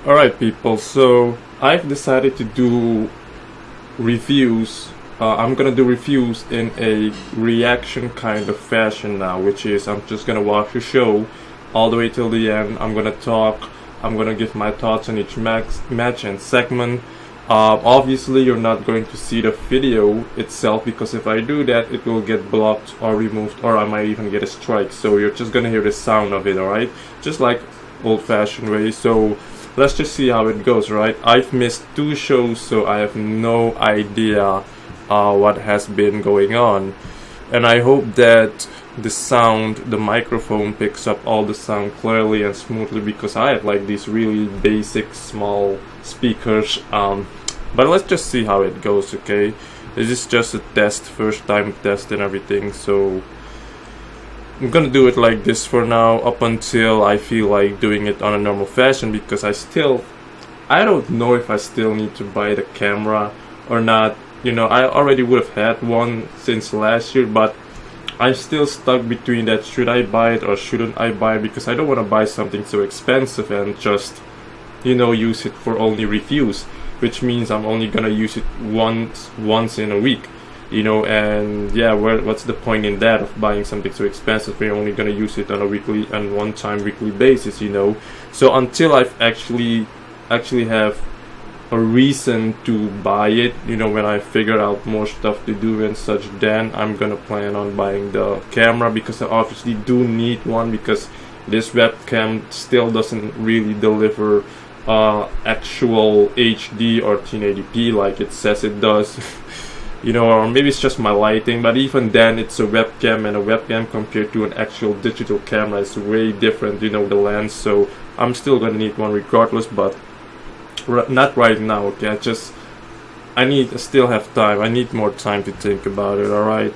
Alright people, so I've decided to do reviews. I'm gonna do reviews in a reaction kind of fashion now, which is I'm just gonna watch the show all the way till the end. I'm gonna talk, I'm gonna give my thoughts on each match and segment. Obviously you're not going to see the video itself, because if I do that it will get blocked or removed, or I might even get a strike. So you're just gonna hear the sound of it, alright? Just like old-fashioned way. So let's just see how it goes, right? I've missed 2 shows, so I have no idea what has been going on. And I hope that the sound, the microphone picks up all the sound clearly and smoothly, because I have like these really basic small speakers. But let's just see how it goes, okay? This is just a test, first time test and everything, so I'm gonna do it like this for now, up until I feel like doing it on a normal fashion, because I don't know if I still need to buy the camera or not. You know, I already would have had one since last year, but I'm still stuck between that, should I buy it or shouldn't I buy it, because I don't want to buy something so expensive and just, you know, use it for only reviews, which means I'm only gonna use it once in a week. You know, and yeah, what's the point in that, of buying something so expensive if you're only gonna use it on a weekly and one-time weekly basis, you know? So until I've actually have a reason to buy it, you know, when I figure out more stuff to do and such, then I'm gonna plan on buying the camera, because I obviously do need one, because this webcam still doesn't really deliver actual HD or 1080p like it says it does. You know, or maybe it's just my lighting, but even then it's a webcam, and a webcam compared to an actual digital camera is way different, you know, the lens. So I'm still gonna need one regardless, but not right now, okay? I still have time. I need more time to think about it, alright?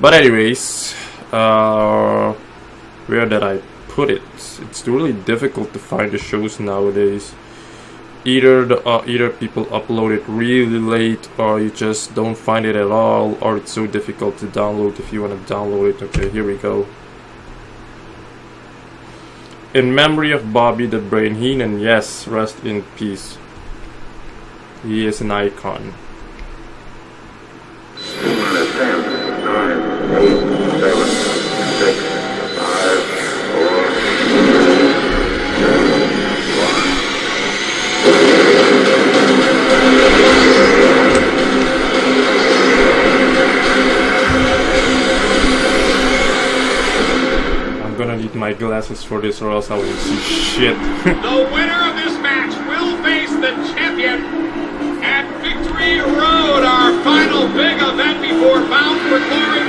But anyways, where did I put it? It's really difficult to find the shows nowadays. Either people upload it really late, or you just don't find it at all, or it's so difficult to download if you want to download it. Okay, here we go. In memory of Bobby the Brain Heenan, yes, rest in peace. He is an icon. 10, 9, 8, 7, 6, 5, 4, 3, 2, 1. I'm gonna need my glasses for this, or else I won't see shit. The winner of this match will face the champion at Victory Road, our final big event before Bound for Glory.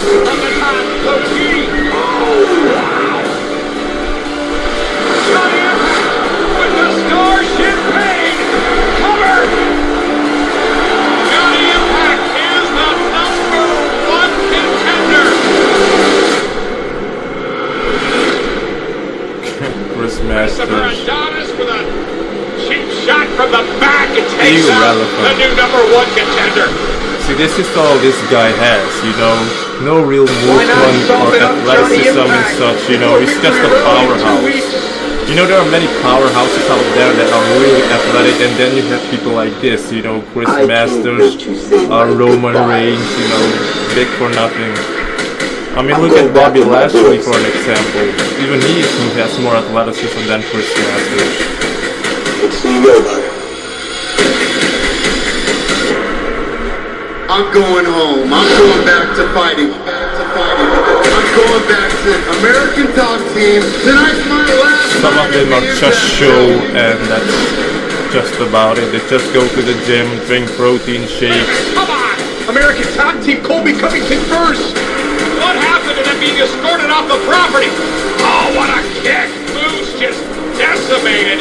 From the top, Koji. Oh, wow. Johnny with the Starship Pain. Cover. Johnny Impact is the #1 contender. Chris Masters. Adonis with a cheap shot from the back and takes out the new #1 contender. See, this is all this guy has, you know, no real movement or athleticism and such, you know, he's just a powerhouse. You know, there are many powerhouses out there that are really athletic, and then you have people like this, you know, Chris Masters, Roman Reigns, you know, big for nothing. I mean, look at Bobby Lashley for an example. Even he has more athleticism than Chris Masters. It's nobody. I'm going home. I'm going back to fighting. I'm going back to American Top Team. Tonight's my last. Some of them are just show, and that's just about it. They just go to the gym, drink protein shakes. Come on! American Top Team, Colby Covington first. What happened to them being escorted off the property? Oh, what a kick! Moose just decimated.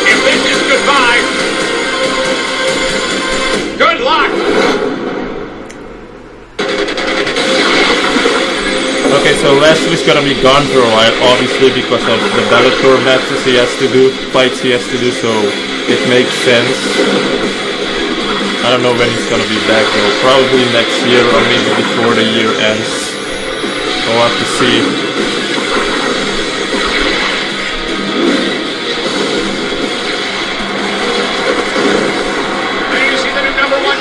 If this is goodbye, good luck! Okay, so Lashley's gonna be gone for a while, obviously, because of the Bellator matches he has to do, fights he has to do, so it makes sense. I don't know when he's gonna be back though. Probably next year or maybe before the year ends. We'll have to see.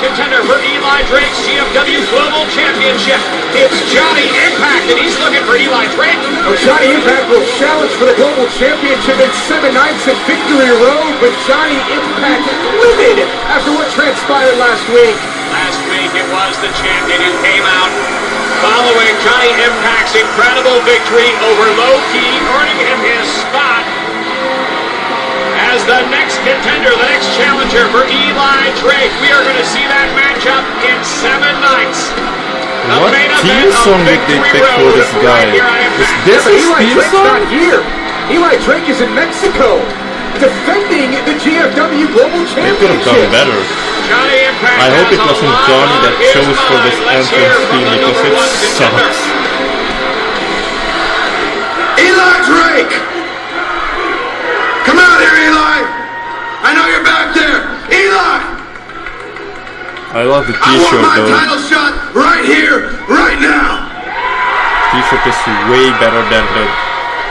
Contender for Eli Drake's GFW Global Championship. It's Johnny Impact, and he's looking for Eli Drake. Well, Johnny Impact will challenge for the Global Championship in 7 nights at Victory Road, but Johnny Impact livid after what transpired last week. Last week it was the champion who came out following Johnny Impact's incredible victory over Low Key, earning him his spot as the next contender, the next challenger for Eli Drake. We are going to see that matchup in 7 nights. What team song did they pick for this guy? Is this his Eli team Drake's song? not here. Eli Drake is in Mexico, defending the GFW Global They could have done Championship. better. Johnny Impact I hope it has a wasn't lot Johnny that on his chose for this mind. Let's hear entrance from theme the because number it one contender. sucks. Eli Drake! Come out here, Eli! I know you're back there! Eli! I love the I want t-shirt my though. title shot right here, right now! T-shirt is way better than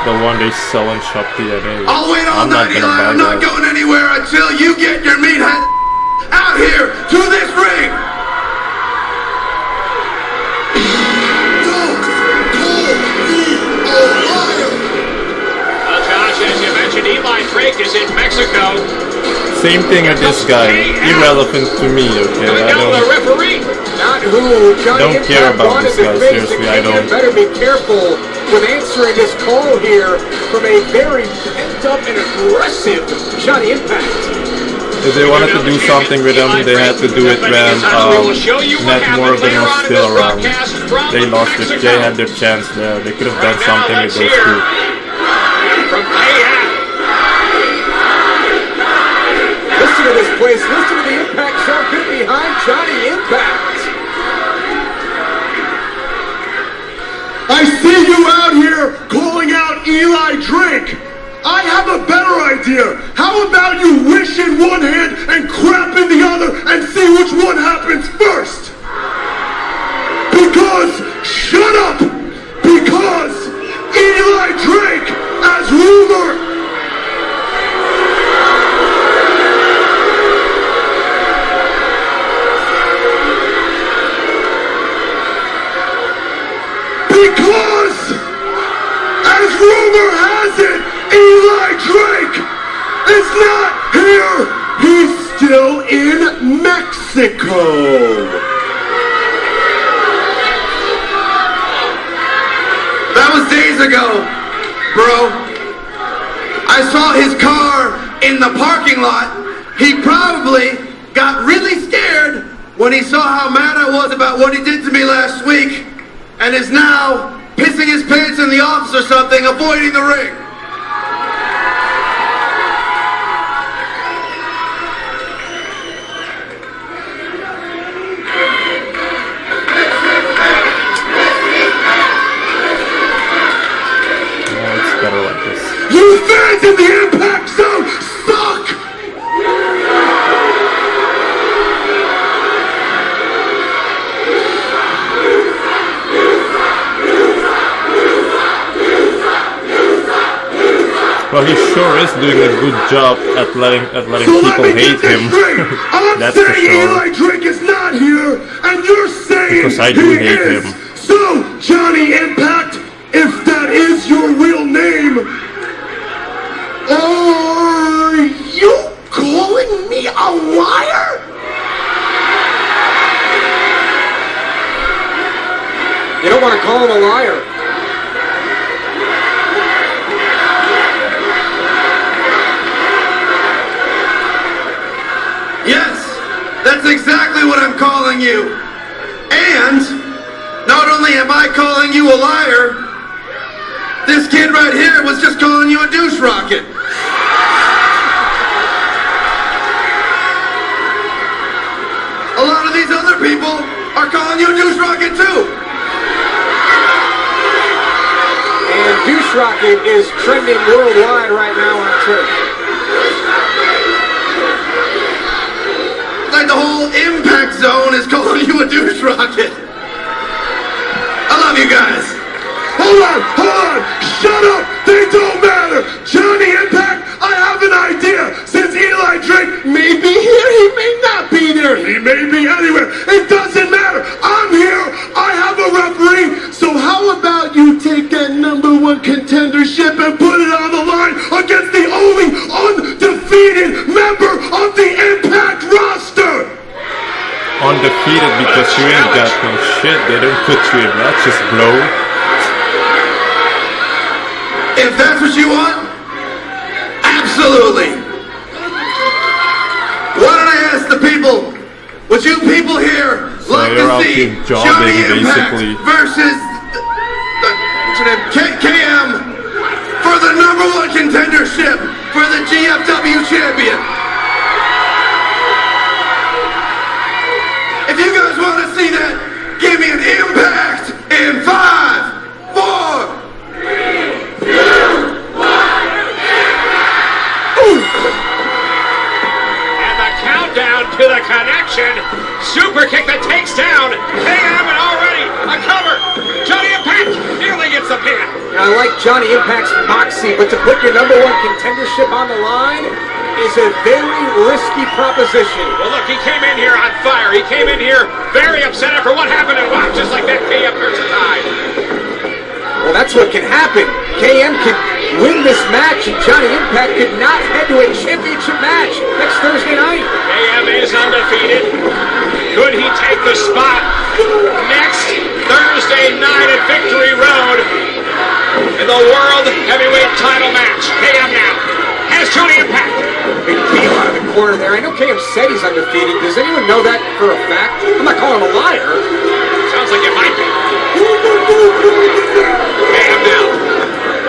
the one they sell in Shop DNA. I'll wait all I'm not night, gonna Eli. buy I'm not that. going anywhere until you get your meathead out here to this ring! Don't call me a liar! Well, Josh, as you mentioned, Eli Drake is in Mexico. Same thing with this guy. Irrelevant to me, okay? Coming I down the don't. referee. Not who Johnny Don't care Impact about wanted this to guy, face. seriously, The I King don't. better be careful with answering this call here from a very pent-up and aggressive Johnny Impact. If they wanted to do something with him, they had to do it when Matt Morgan was still around. They lost it. They had their chance there. They could have done something with those two. From Mayhem. Listen to this place. Listen to the Impact champion behind Johnny Impact. I see you out here calling out Eli Drake! I have a better idea! How about you wish in one hand and crap in the other and see which one happens first? Because, shut up! Because Eli Drake, as rumor, because, as rumor has it, Eli Drake is not here. He's still in Mexico. That was days ago, bro. I saw his car in the parking lot. He probably got really scared when he saw how mad I was about what he did to me last week, and is now pissing his pants in the office or something, avoiding the ring. No, it's better like this. You fans in the Impact Zone suck! Well, he sure is doing a good job at letting So people let me hate get this him. straight. I'm That's for saying sure. Eli Drake is not here, and you're saying Because I do he hate is. him. So, Johnny Impact, if that is your real name, are you calling me a liar? You don't want to call him a liar. Yes, that's exactly what I'm calling you. And not only am I calling you a liar, this kid right here was just calling you a douche rocket. A lot of these other people are calling you a douche rocket too. And Douche Rocket is trending worldwide right now on Twitter. Like the whole Impact Zone is calling you a douche rocket. I love you guys. Hold on! Shut up! They don't matter! Johnny Impact, I have an idea! Since Eli Drake may be here, he may not be there, he may be anywhere. It doesn't matter! I'm here! I have a referee! So how about you take that #1 contendership and put it on the line against the only undefeated member of the Impact roster? Undefeated because you ain't got no shit. They don't put you in matches, bro. If that's what you want, absolutely. Why don't I ask the people, would you people here like you're to out see here jobbing, Johnny Impact basically. versus what's your name? KM for the #1 contendership for the GFW champion? If you guys want to see that, give me an impact in 5, 4, 3, 2, 1. And the countdown to the connection. Super kick that takes down KM, and already a cover. Johnny Impact nearly gets the pin. I like Johnny Impact's moxie, but to put your #1 contendership on the line is a very risky proposition. Well, look, he came in here on fire. He came in here very upset after what happened, and wow, just like that, KM turns the tide. Well, that's what can happen. KM could win this match, and Johnny Impact could not head to a championship match next Thursday night. KM is undefeated. Could he take the spot next Thursday night at Victory Road in the World Heavyweight title match? KM now has Johnny Impact. Big deal out of the corner there. I know KM said he's undefeated. Does anyone know that for a fact? I'm not calling him a liar. Sounds like it might be. KM now.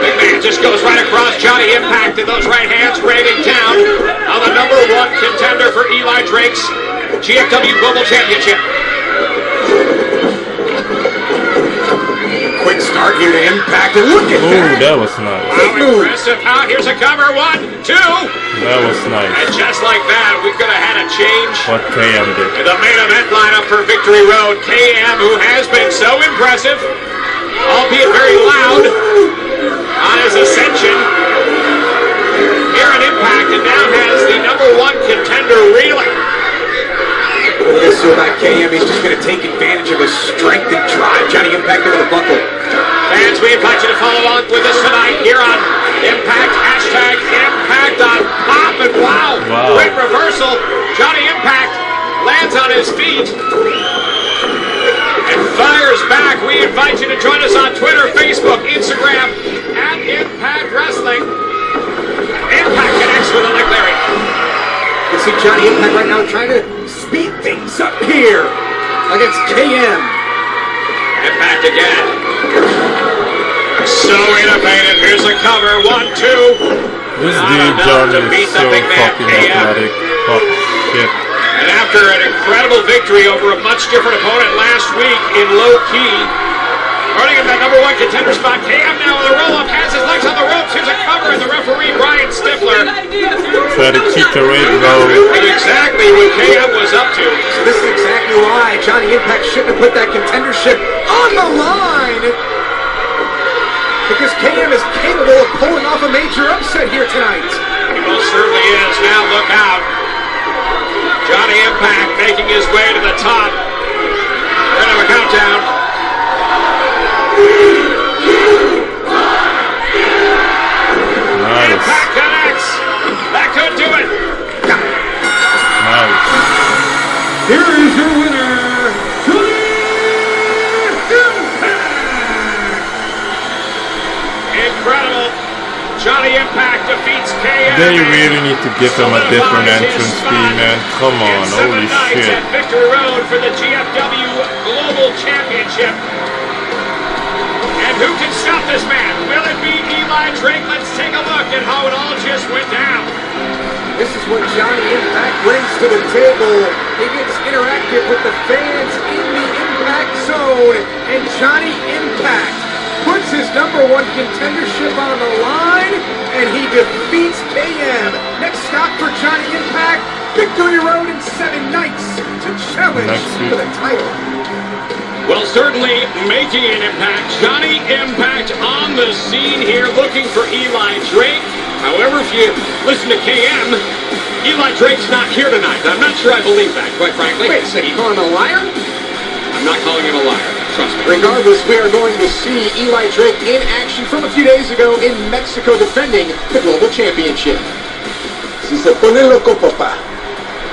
Big man just goes right across Johnny Impact, and those right hands raining down on the #1 contender for Eli Drake's GFW Global Championship. Quick start here to Impact, and look at Ooh, that. that was nice. How impressive. How, here's a cover. 1, 2. That was nice. And just like that, we could have had a change What KM did. in the main event lineup for Victory Road. KM, who has been so impressive, albeit very loud, on his ascension here at Impact, and now has the #1 contender reeling. What do you feel about KM? He's just going to take advantage of his strength and drive Johnny Impact over the buckle. Fans, we invite you to follow on with us tonight here on Impact, #Impact on Pop, and wow, great reversal. Johnny Impact lands on his feet and fires back. We invite you to join us on Twitter, Facebook, Instagram, at Impact Wrestling. Impact connects with a leg lariat. You see Johnny Impact right now trying to speed things up here against KM. Impact again. So innovative. Here's a cover. 1, 2. This Not dude, enough Johnny, to is beat the so big man, fucking KM. athletic. Oh, shit. And after an incredible victory over a much different opponent last week in low key, running in that #1 contender spot, KM now on the roll-up, has his legs on the ropes. Here's a cover, and the referee, Brian Stifler, Try to cheat the ring, bro. knew exactly what KM was up to. So this is exactly why Johnny Impact shouldn't have put that contendership on the line. Because KM is capable of pulling off a major upset here tonight. He most certainly is. Now look out. Johnny Impact making his way to the top. We're going to have a countdown. Nice. Impact connects. That could do it. Nice. Here is your winner, Johnny Impact. Incredible. Johnny Impact defeats KM. They really need to give him a different entrance fee, man. Come on, holy shit. At Victory Road for the GFW Global Championship. And who can stop this man? Will it be Eli Drake? Let's take a look at how it all just went down. This is what Johnny Impact brings to the table. He gets interactive with the fans in the Impact Zone. And Johnny Impact puts his #1 contendership on the line, and he defeats KM. Next stop for Johnny Impact, Victory Road in 7 nights to challenge for the title. Well, certainly making an impact. Johnny Impact on the scene here looking for Eli Drake. However, if you listen to KM, Eli Drake's not here tonight. I'm not sure I believe that, quite frankly. Wait a second, you calling him a liar? I'm not calling him a liar. Trust me. Regardless, we are going to see Eli Drake in action from a few days ago in Mexico defending the Global Championship. Si se pone loco, papá,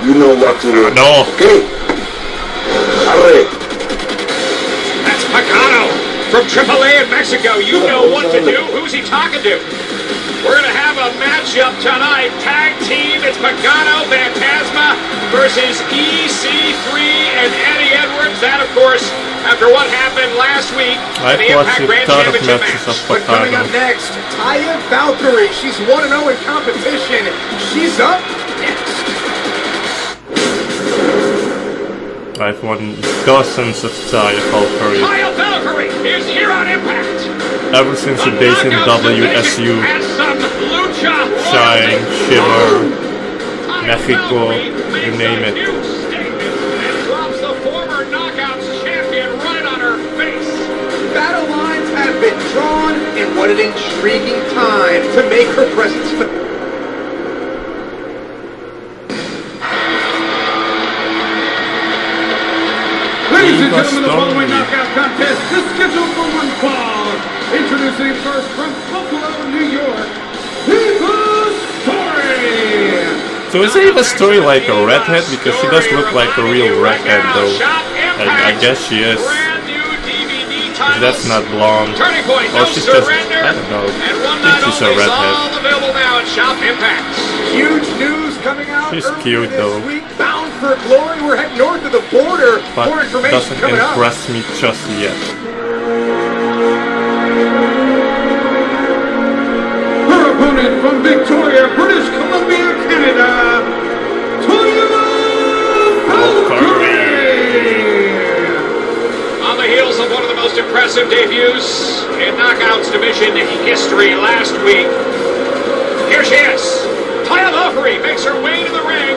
you know what to do. No. Okay? Arre. That's Pagano from AAA in Mexico. You know what to do. Who's he talking to? We're going to have a matchup tonight. Tag team. It's Pagano Phantasma versus EC3 and Eddie Edwards. That, of course, after what happened last week in the Impact Grand Championship match. But coming up next, Taya Valkyrie. She's 1-0 in competition. She's up next. I've won dozens of Taya Valkyrie. Taya Valkyrie is here on Impact. Ever since the days in WSU. Shine, Shiver, Mexico, you name it. And drops the former Knockouts champion right on her face. Battle lines have been drawn, and what an intriguing time to make her presence. Ladies and gentlemen, the following knockout contest is scheduled for one fall. Introducing first from Buffalo, New York, Eva Story! So is Eva Story like a redhead? Because she does look like a real redhead though. I guess she is. That's not blonde. Oh, she's just, I don't know. I think she's a redhead. Huge news coming out. She's cute though. Week, bound for glory. We're heading north of the border. But more information doesn't coming up. impress me just yet. Her opponent from Victoria, British Columbia, Canada, Taya Valkyrie! On the heels of one of the most impressive debuts in Knockouts division history last week, here she is. Taya Valkyrie makes her way to the ring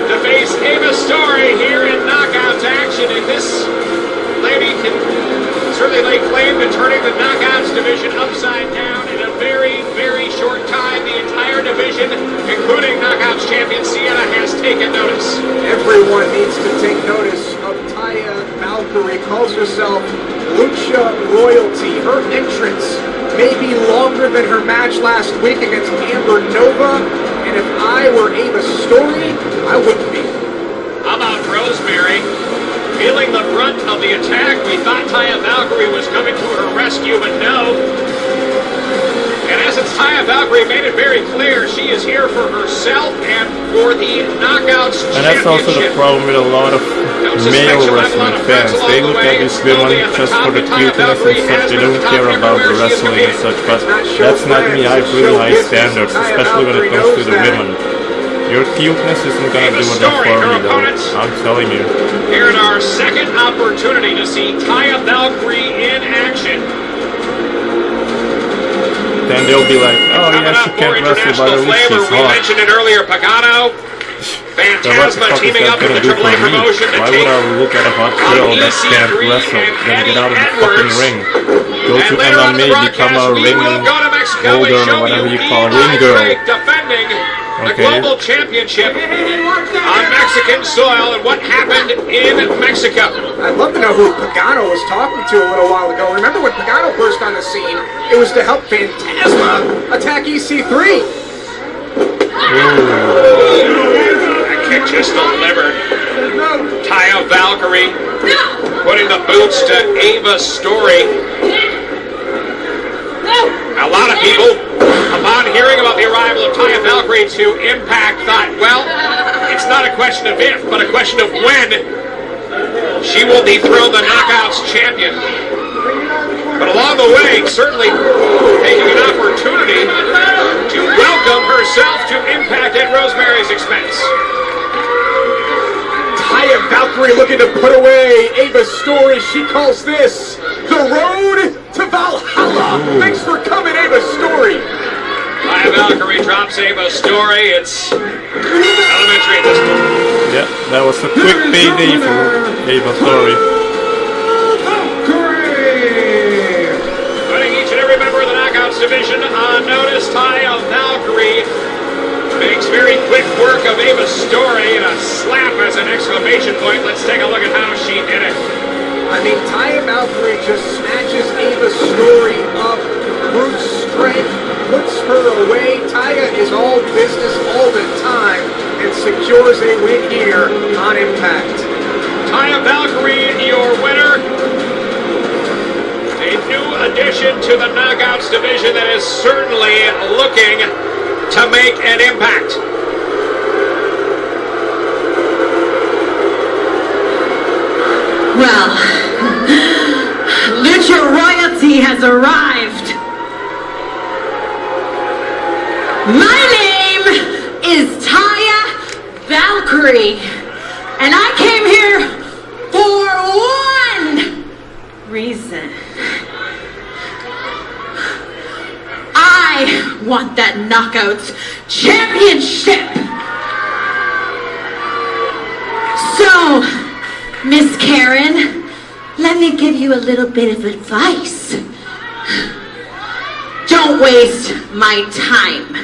to face Eva Story here in Knockouts action, and this lady can certainly lay claim to turning the Knockouts division upside down in a very, very short time. The entire division, including Knockouts champion Sienna, has taken notice. Everyone needs to take notice of Taya Valkyrie. Calls herself Lucha Royalty. Her entrance may be longer than her match last week against Amber Nova, and if I were Eva Story, I wouldn't be. How about Rosemary? Feeling the brunt of the attack, we thought Taya Valkyrie was coming to her rescue, but no. And as it's Taya Valkyrie made it very clear, she is here for herself and for the Knockouts Championship. And that's also the problem with a lot of male wrestling fans. They look at these women just for the cuteness and such. They don't care about the wrestling and such. But that's not me. I have really high standards, especially when it comes to the women. Your cuteness isn't gonna do enough for me though, I'm telling you. Here in our second opportunity to see Taya Valkyrie in action. Then they'll be like, oh yeah, she can't wrestle, but at least she's We hot. mentioned it earlier, Pagano. Phantasma teaming up with the AAA promotion to Why would I look at a hot girl that can't wrestle? Then get out of the fucking ring. Go to MMA, become a ring holder or whatever you call ring girl. Defending the Okay. Global Championship on Mexican soil and what happened in Mexico. I'd love to know who Pagano was talking to a little while ago. Remember when Pagano burst on the scene? It was to help Phantasma attack EC3. That kick just delivered. Taya Valkyrie putting the boots to Eva Story. A lot of people, upon hearing about the arrival of Taya Valkyrie to Impact, thought, well, it's not a question of if, but a question of when she will dethrone the Knockouts champion. But along the way, certainly taking an opportunity to welcome herself to Impact at Rosemary's expense. Taya Valkyrie looking to put away Eva Story. She calls this the road to Valhalla. Thanks for coming, Eva Story. I Taya Valkyrie drops Ava's story. It's elementary at this point. Yeah, that was a quick payday for Ava Story. Putting each and every member of the Knockouts division on notice, Taya Valkyrie makes very quick work of Ava's story, and a slap as an exclamation point. Let's take a look at how she did it. I mean, Taya Valkyrie just snatches Ava's story up, brute strength, puts her away. Taya is all business all the time and secures a win here on Impact. Taya Valkyrie, your winner. A new addition to the Knockouts division that is certainly looking to make an impact. Well, Lucha Royalty has arrived. My name is Taya Valkyrie, and I came here for one reason. I want that Knockouts Championship. So, Miss Karen, let me give you a little bit of advice. Don't waste my time.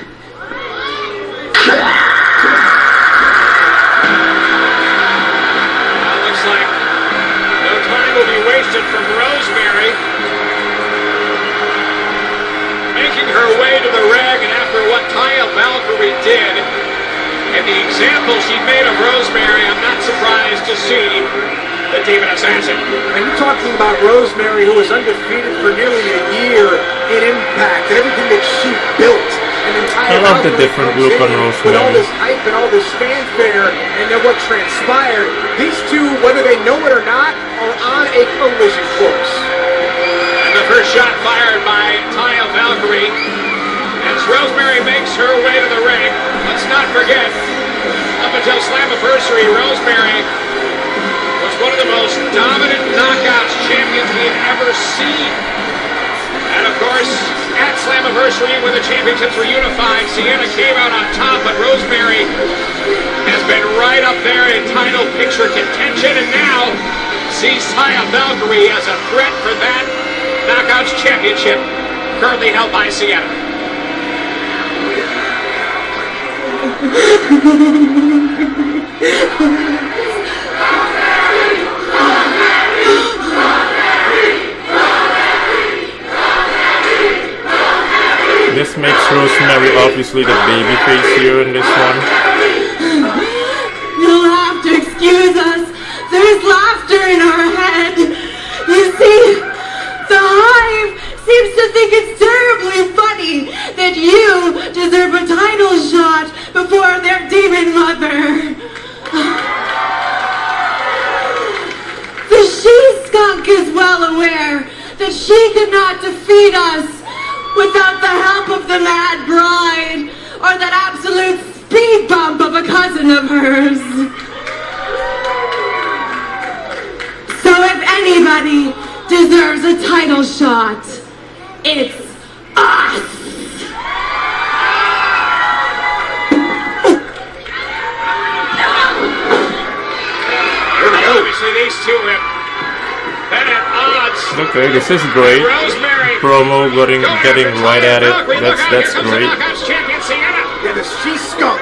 Looks like no time will be wasted from Rosemary. Making her way to the ring, and after what Taya Valkyrie did, and the example she made of Rosemary, I'm not surprised to see the Demon Assassin. And you're talking about Rosemary, who was undefeated for nearly a year in Impact, and everything that she built. And then Taya I love the Valkyrie different comes look in on Rosemary. with all this hype and all this fanfare, and then what transpired. These two, whether they know it or not, are on a collision course. And the first shot fired by Taya Valkyrie as Rosemary makes her way to the ring. Let's not forget, up until Slammiversary, Rosemary was one of the most dominant Knockouts champions we had ever seen. And of course, at Slammiversary, when the championships were unified, Sienna came out on top, but Rosemary has been right up there in title picture contention, and now sees Taya Valkyrie as a threat for that Knockouts championship, currently held by Sienna. This makes Rosemary obviously the babyface here in this one. You'll have to excuse us. There's laughter in our head. You see, the Hive seems to think it's terribly funny that you deserve a title shot before their demon mother. The she-skunk is well aware that she could not defeat us without the help of the Mad Bride or that absolute speed bump of a cousin of hers. So if anybody deserves a title shot, it's us! Obviously, these two have been at odds. Okay, this is great. Rosemary Promo getting right at it. That's great. Knockouts champion Sienna. Yeah, the she-skunk.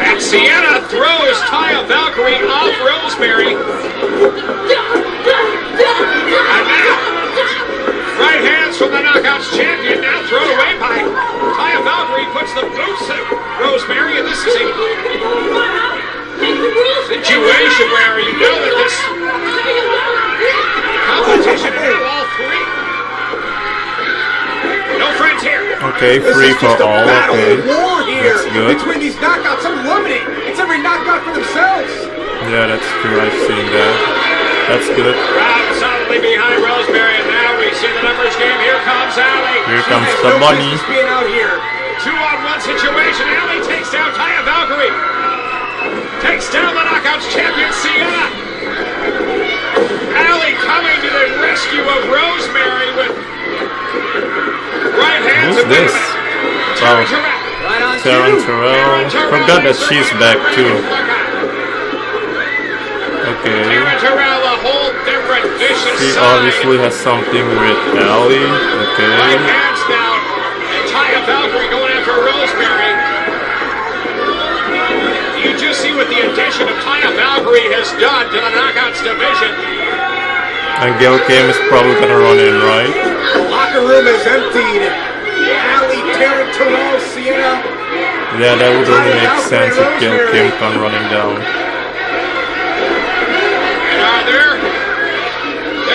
And Sienna throws Taya Valkyrie off Rosemary. And now, right hands from the Knockouts champion, now thrown away by Taya Valkyrie, puts the boots to Rosemary, and this is a situation where you know that this competition is now all three. No friends here. Okay, free for all. Okay, War here that's good. between these knockouts. I'm loving it. It's every knockout for themselves. Yeah, that's true. I've seen that. That's good. Crowd solidly behind Rosemary, and now we see the numbers game. Here comes Allie. Here comes Has the no money. business being out here. 2-on-1 situation. Allie takes down Taya Valkyrie. Takes down the Knockouts champion Sienna. Allie coming to the rescue of Rosemary with right hand Who's this? Oh, Taryn Terrell. Forgot that she's back too. Okay. She obviously has something with Allie. Okay. Taya Valkyrie going after Rosemary. You just see what the addition of Taya Valkyrie has done to the Knockouts division. And Gail Kim is probably gonna run in, right? The locker room is emptied. Allie, Taryn Terrell, Sienna. Yeah, that would only make sense if Gail Kim come running down. And are there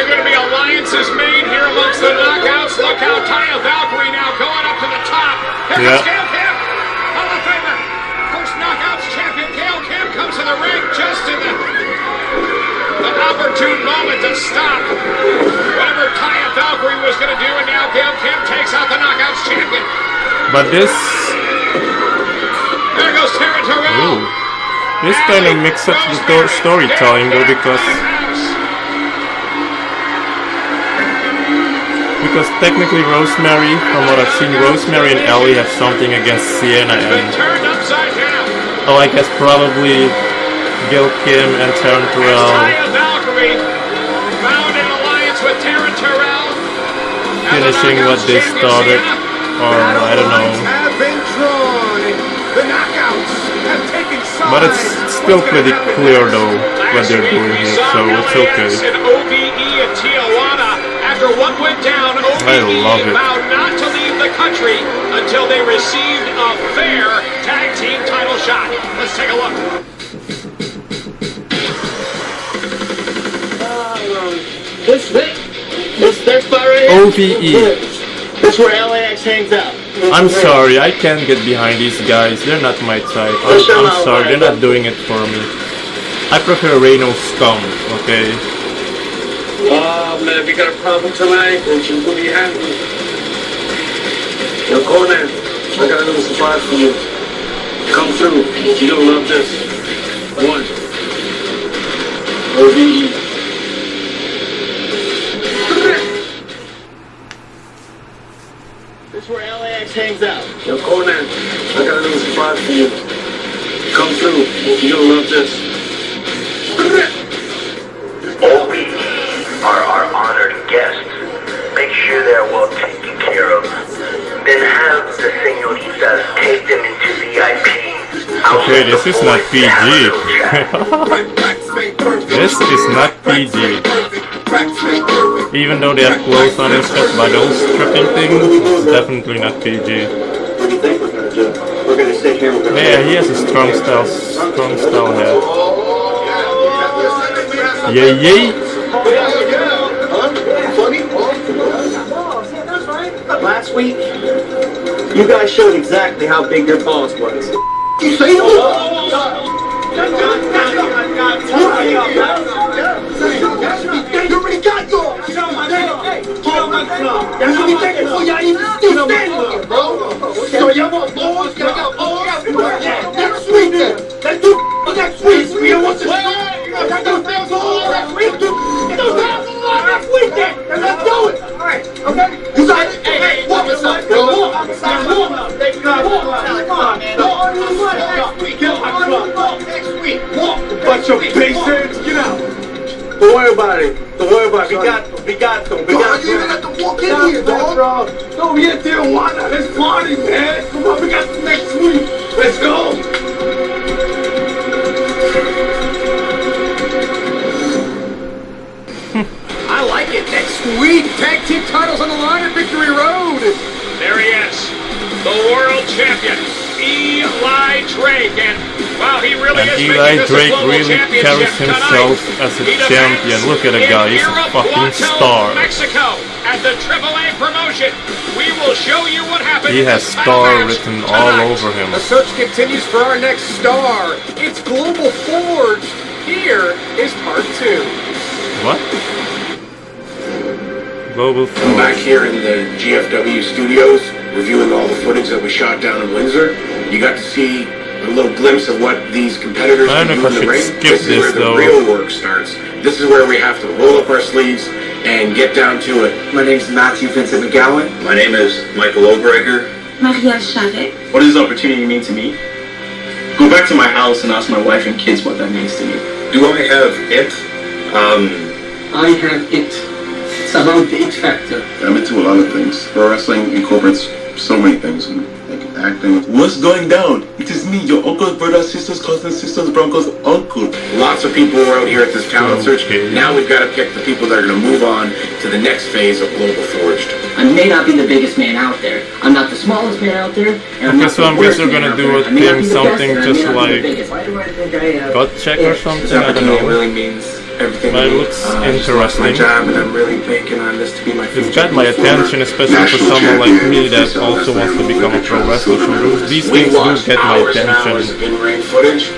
going to be alliances made here amongst the Knockouts? Look how Taya Valkyrie now going up to the top. Here comes Gail Kim, Hall of Famer. First Knockouts champion Gail Kim comes to the ring just in the opportune moment to stop whatever Taya Valkyrie was going to do, and now Gail Kim takes out the Knockouts champion. But this... There goes Taryn Terrell. This kind of mixes up the storytelling though, because technically Rosemary, from what I've seen, Rosemary and Allie have something against Sienna, and I guess probably Gail Kim and Taryn Terrell finishing what they started, or I don't know. But it's still pretty clear though what they're doing here, so it's okay. After what went down, OVE vowed not to leave the country until they received a fair tag team title shot. Let's take a look. This spot right here? OVE. That's where LAX hangs out. I'm sorry, I can't get behind these guys. They're not my type. I'm sorry, they're not doing it for me. I prefer Reno Scum, okay? Oh man, we got a problem tonight, and she's gonna be happy. Yo, Conan, I got a little surprise for you. Come through. You're gonna love this. One. OVE. That's where LAX hangs out. Yo, Conan, I got a little surprise for you. Come through. You're gonna love this. OVE are our honored guests. Make sure they're well taken care of. Then have the senoritas take them into VIP. Okay, this is not PG. This is not PG. Even though they have clothes on and stuff, by those stripping things, it's definitely not PG. What do you think we're gonna do? We're gonna stay here. Yeah, he has a strong style head. Yay! Last week, you guys showed exactly how big your balls was. You say You already got yours. That's what we taking for y'all even still standing here, bro. So y'all want balls? Y'all got balls? Next week then. Let's do next week. We don't want to next week then. Let's do it. All right. Okay. You got it. Hey, walk inside, bro. Walk. Next week. Walk. Bunch of basics. Get out. Don't worry about it. Don't worry about it. We got them. You even have to walk in here, dog. No, we at Tijuana. Let's party, man. Come on, we got the next week. Let's go. I like it. Next week, tag team titles on the line at Victory Road. There he is, the world champion, Eli Drake, and wow, he really is Eli making this Drake a global really championship carries himself tonight. as a He champion. Look at the guy, he's a fucking star. Mexico at the AAA promotion. We will show you what happened. He has star written all over him. The search continues for our next star. It's Global Forge. Here is part 2. What? Global I'm Force. back here in the GFW studios, reviewing all the footage that we shot down in Windsor. You got to see a little glimpse of what these competitors I can don't know do if in I the should ring. skip This is where this, the though. real work starts. This is where we have to roll up our sleeves and get down to it. My name's Matthew Vincent McGowan. My name is Michael O'Gregor. Maria Charret. What does this opportunity mean to me? Go back to my house and ask my wife and kids what that means to me. Do I have it? I have it. It's about the it factor. I'm into a lot of things. Pro wrestling incorporates so many things, like acting. What's going down? It is me, your uncle's brother, sister's cousin, sister's uncle's uncle. Lots of people were out here at this talent search. Now we've got to pick the people that are going to move on to the next phase of Global Forged. I may not be the biggest man out there. I'm not the smallest man out there. Okay, so I'm guess they're gonna do with him something just like gut check or something, I don't know. It really means everything. But it looks interesting. My job, and I'm really banking on this to be my future. It's got my attention, especially for someone like me that also wants to become a pro wrestler. So these things do get my attention. In-ring footage.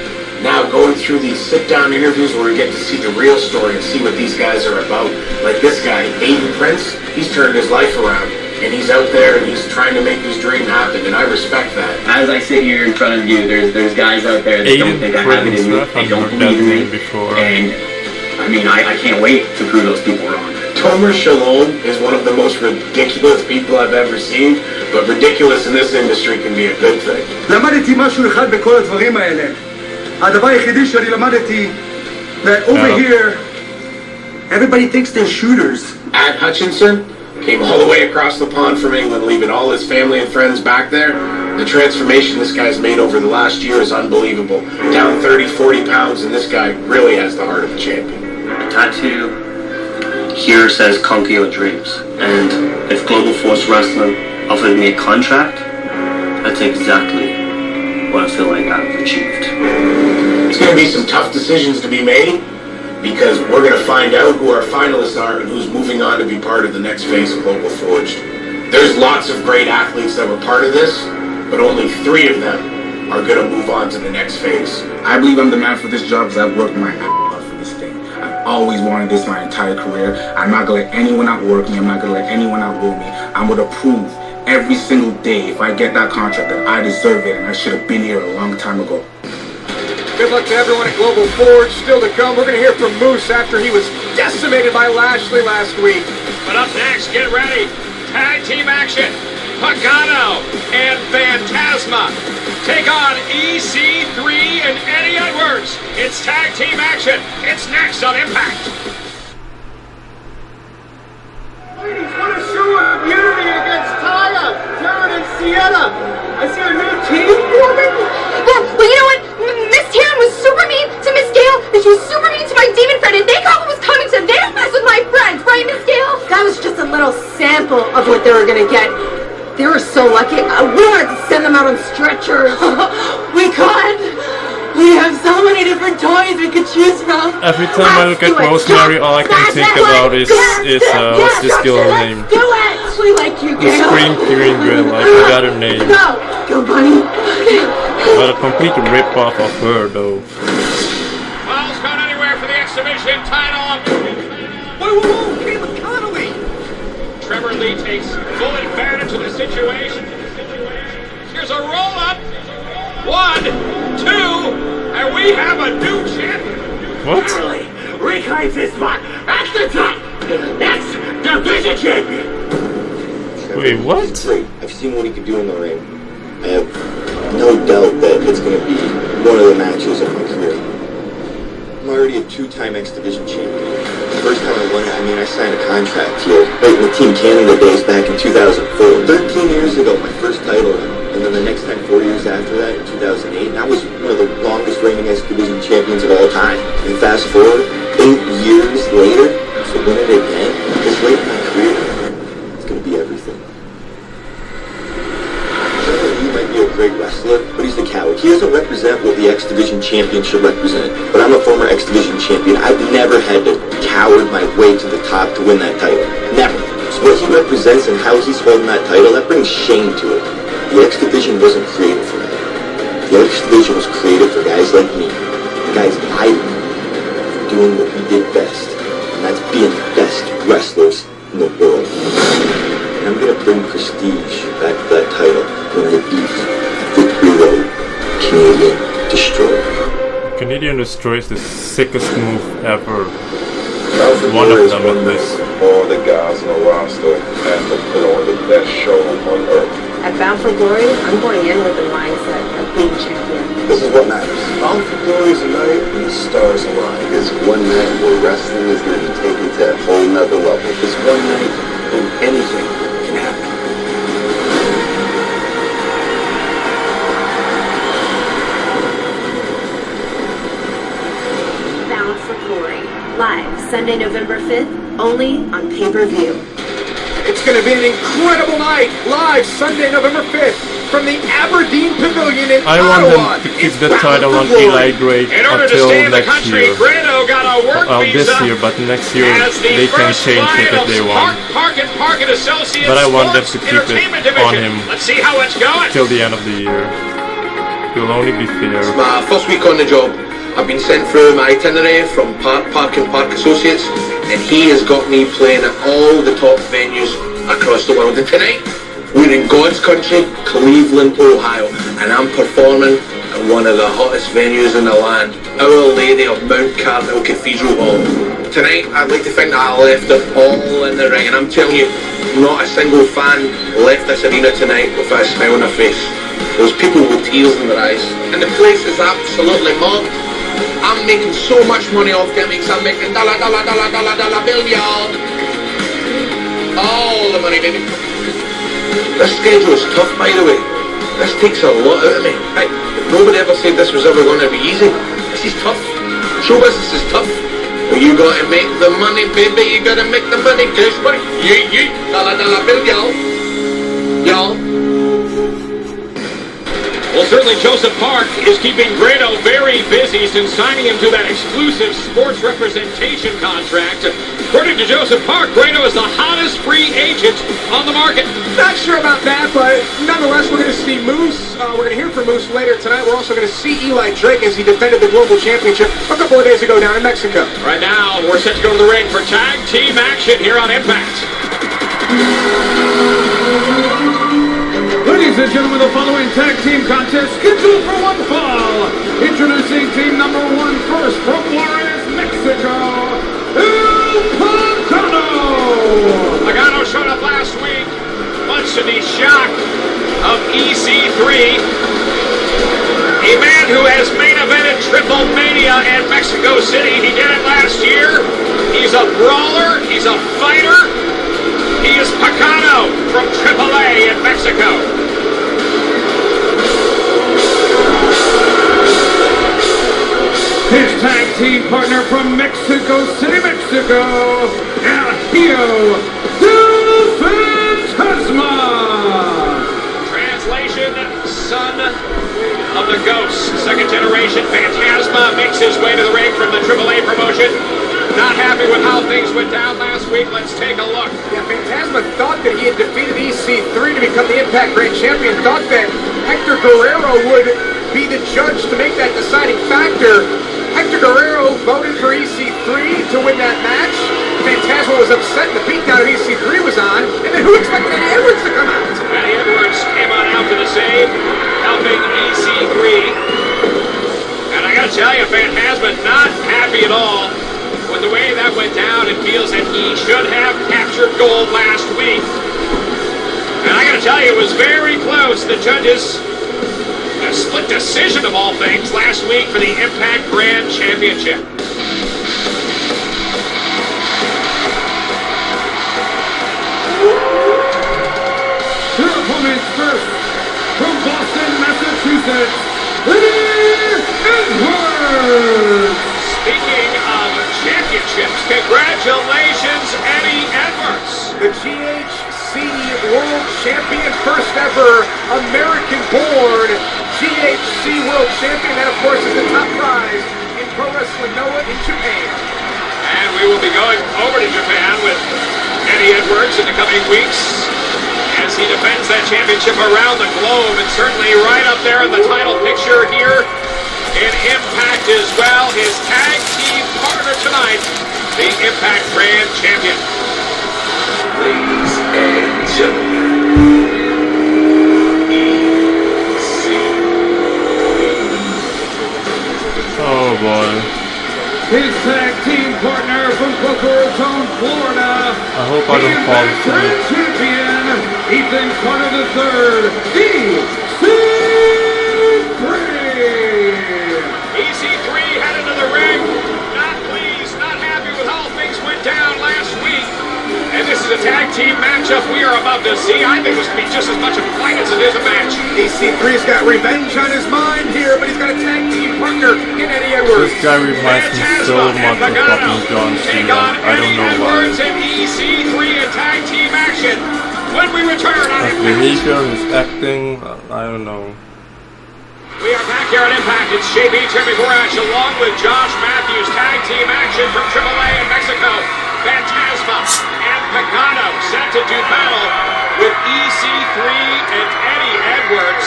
Now going through these sit-down interviews where we get to see the real story and see what these guys are about. Like this guy, Aiden Prince, he's turned his life around. And he's out there and he's trying to make his dream happen, and I respect that. As I sit here in front of you, there's guys out there that don't think I have it in me. They don't believe in me. And I mean, I can't wait to prove those people wrong. Tomer Shalom is one of the most ridiculous people I've ever seen, but ridiculous in this industry can be a good thing. למדתי משהו אחד בכל הדברים האלה. הדבר היחידי שאני למדתי, that over here, everybody thinks they're shooters. Ad Hutchinson came all the way across the pond from England, leaving all his family and friends back there. The transformation this guy's made over the last year is unbelievable. Down 30, 40 pounds, and this guy really has the heart of a champion. The tattoo here says Conquer Your Dreams. And if Global Force Wrestling offered me a contract, that's exactly what I feel like I've achieved. It's going to be some tough decisions to be made, because we're going to find out who our finalists are and who's moving on to be part of the next phase of Global Forged. There's lots of great athletes that were part of this, but only 3 of them are going to move on to the next phase. I believe I'm the man for this job because I've worked my ass off for this thing. I've always wanted this my entire career. I'm not going to let anyone outwork me. I'm not going to let anyone outdo me. I'm going to prove every single day, if I get that contract, that I deserve it and I should have been here a long time ago. Good luck to everyone at Global Forge. Still to come, we're going to hear from Moose after he was decimated by Lashley last week. But up next, get ready. Tag team action. Pagano and Phantasma take on EC3 and Eddie Edwards. It's tag team action. It's next on Impact. Ladies, what a show of unity against Taya, Taryn, and Sienna. I see a new team forming. Well, you know what? Miss Taryn was super mean to Miss Gale, and she was super mean to my demon friend, and they thought what was coming to their mess with my friends, right, Miss Gale? That was just a little sample of what they were gonna get. They were so lucky. We wanted to send them out on stretchers. We could. We have so many different toys we could choose from. Every time I look at Rosemary, all I can think about is what's this girl's name? Do it! We like you, The Gale. Scream Queen girl, I forgot her name. Go, bunny. But a complete rip-off of her, though. Ball's gone anywhere for the exhibition title. Whoa, Caleb Connolly! Trevor Lee takes full advantage of the situation. Here's a roll-up. 1, 2, and we have a new champion. What? Reclaims his spot at the top. Next, division champion. Wait, what? I've seen what he can do in the ring. I have no doubt that it's going to be one of the matches of my career. I'm already a 2-time X Division champion. The first time I won it, I signed a contract here, right in the Team Canada days back in 2004. 13 years ago, my first title run. And then the next time, 4 years after that, in 2008, and I was one of the longest reigning X Division champions of all time. And fast forward, 8 years later, to win it again, this late in my career, it's going to be everything. He might be a great wrestler, but he's the coward. He doesn't represent what the X Division champion should represent. But I'm a former X Division champion. I've never had to coward my way to the top to win that title. Never. So what he represents and how he's holding that title, that brings shame to it. The X Division wasn't created for that. The X Division was created for guys like me. The guys like me, doing what we did best. And that's being the best wrestlers in the world. And I'm going to bring prestige back to that title when I beat Victory Road, Canadian Destroyer. Canadian Destroyer is the sickest move ever. One of them at least. All the guys on the roster and to put on the best show on earth. At Bound for Glory, I'm going in with the mindset of being champion. This is what matters. Bound for Glory is a night when the stars align. It's one night where wrestling is going to be taken to a whole nother level. It's one night when anything can happen. Bound for Glory, live Sunday, November 5th, only on pay-per-view. It's going to be an incredible night, live Sunday, November 5th, from the Aberdeen Pavilion in I want Ottawa. them to keep It's the Bound title for on Glory. Eli Drake In order to until stay in the next country, year. Grado got a work Well, this visa year, but next year as the they can first change it if Lions they want. Park and Associates But I want them Sports to keep it Entertainment on Division. him Let's see how it's going. till the end of the year. It will only be fair. It's my first week on the job. I've been sent through my itinerary from Park Associates, and he has got me playing at all the top venues across the world. And tonight, we're in God's country, Cleveland, Ohio, and I'm performing at one of the hottest venues in the land, Our Lady of Mount Carmel Cathedral Hall. Tonight, I'd like to think that I left it all in the ring, and I'm telling you, not a single fan left this arena tonight without a smile on their face. There's people with tears in their eyes, and the place is absolutely mobbed. I'm making so much money off gimmicks. I'm making dollar billion. All the money, baby. This schedule is tough, by the way. This takes a lot out of me. Right? Nobody ever said this was ever going to be easy. This is tough. Show business is tough. Well, you got to make the money, baby. You got to make the money. Cash money. Yeah. Dollar bill, y'all. Well, certainly Joseph Park is keeping Grado very busy since signing him to that exclusive sports representation contract. According to Joseph Park, Grado is the hottest free agent on the market. Not sure about that, but nonetheless, we're going to see Moose. We're going to hear from Moose later tonight. We're also going to see Eli Drake as he defended the Global Championship a couple of days ago down in Mexico. Right now, we're set to go to the ring for tag team action here on Impact. Ladies and gentlemen, the following tag team contest scheduled for one fall. Introducing team number 1 first from Juarez, Mexico, El Pagano. Pagano showed up last week, much to the shock of EC3. A man who has main evented Triple Mania in Mexico City. He did it last year. He's a brawler. He's a fighter. He is Pagano from AAA in Mexico. His tag team partner from Mexico City, Mexico, El Hijo del Fantasma. Translation, son of the Ghost. Second generation Phantasma makes his way to the ring from the AAA promotion. Not happy with how things went down last week. Let's take a look. Yeah, Phantasma thought that he had defeated EC3 to become the Impact Grand Champion. Thought that Hector Guerrero would be the judge to make that deciding factor. Hector Guerrero voted for EC3 to win that match. Phantasma was upset the beatdown of EC3 was on. And then who expected Eddie Edwards to come out? Eddie Edwards came on out to the save, helping EC3. And I gotta tell you, Phantasma not happy at all with the way that went down. It feels that he should have captured gold last week. And I gotta tell you, it was very close. The judges, a split decision of all things last week for the Impact Grand Championship. Your opponents first, from Boston, Massachusetts, Eddie Edwards. Speaking of championships, congratulations, Eddie Edwards. The GHC World Champion, first ever American-born GHC World Champion. That, of course, is the top prize in Pro Wrestling Noah in Japan. And we will be going over to Japan with Eddie Edwards in the coming weeks as he defends that championship around the globe, and certainly right up there in the title picture here in Impact as well. His tag team partner tonight, the Impact Grand Champion. Ladies and gentlemen, Oh boy. his tag team partner from Boca Raton, Florida. I hope I don't fall asleep. Champion, Ethan Carter III, EC3. EC3 headed to the ring. Not pleased, not happy with how things went down last week. And this is a tag team matchup we are about to see. I think this will be just as much a fight as it is a match. EC3's got revenge on his mind here, but he's got a tag team partner in Eddie Edwards. This guy reminds me so much of fucking John Cena. I don't know why. Edwards and EC3 in tag team action. When we return on His behavior, his acting, I don't know. We are back here on Impact. It's JB Jimmy Borash along with Josh Matthews. Tag team action from AAA in Mexico. Phantasma and Pagano set to do battle with EC3 and Eddie Edwards.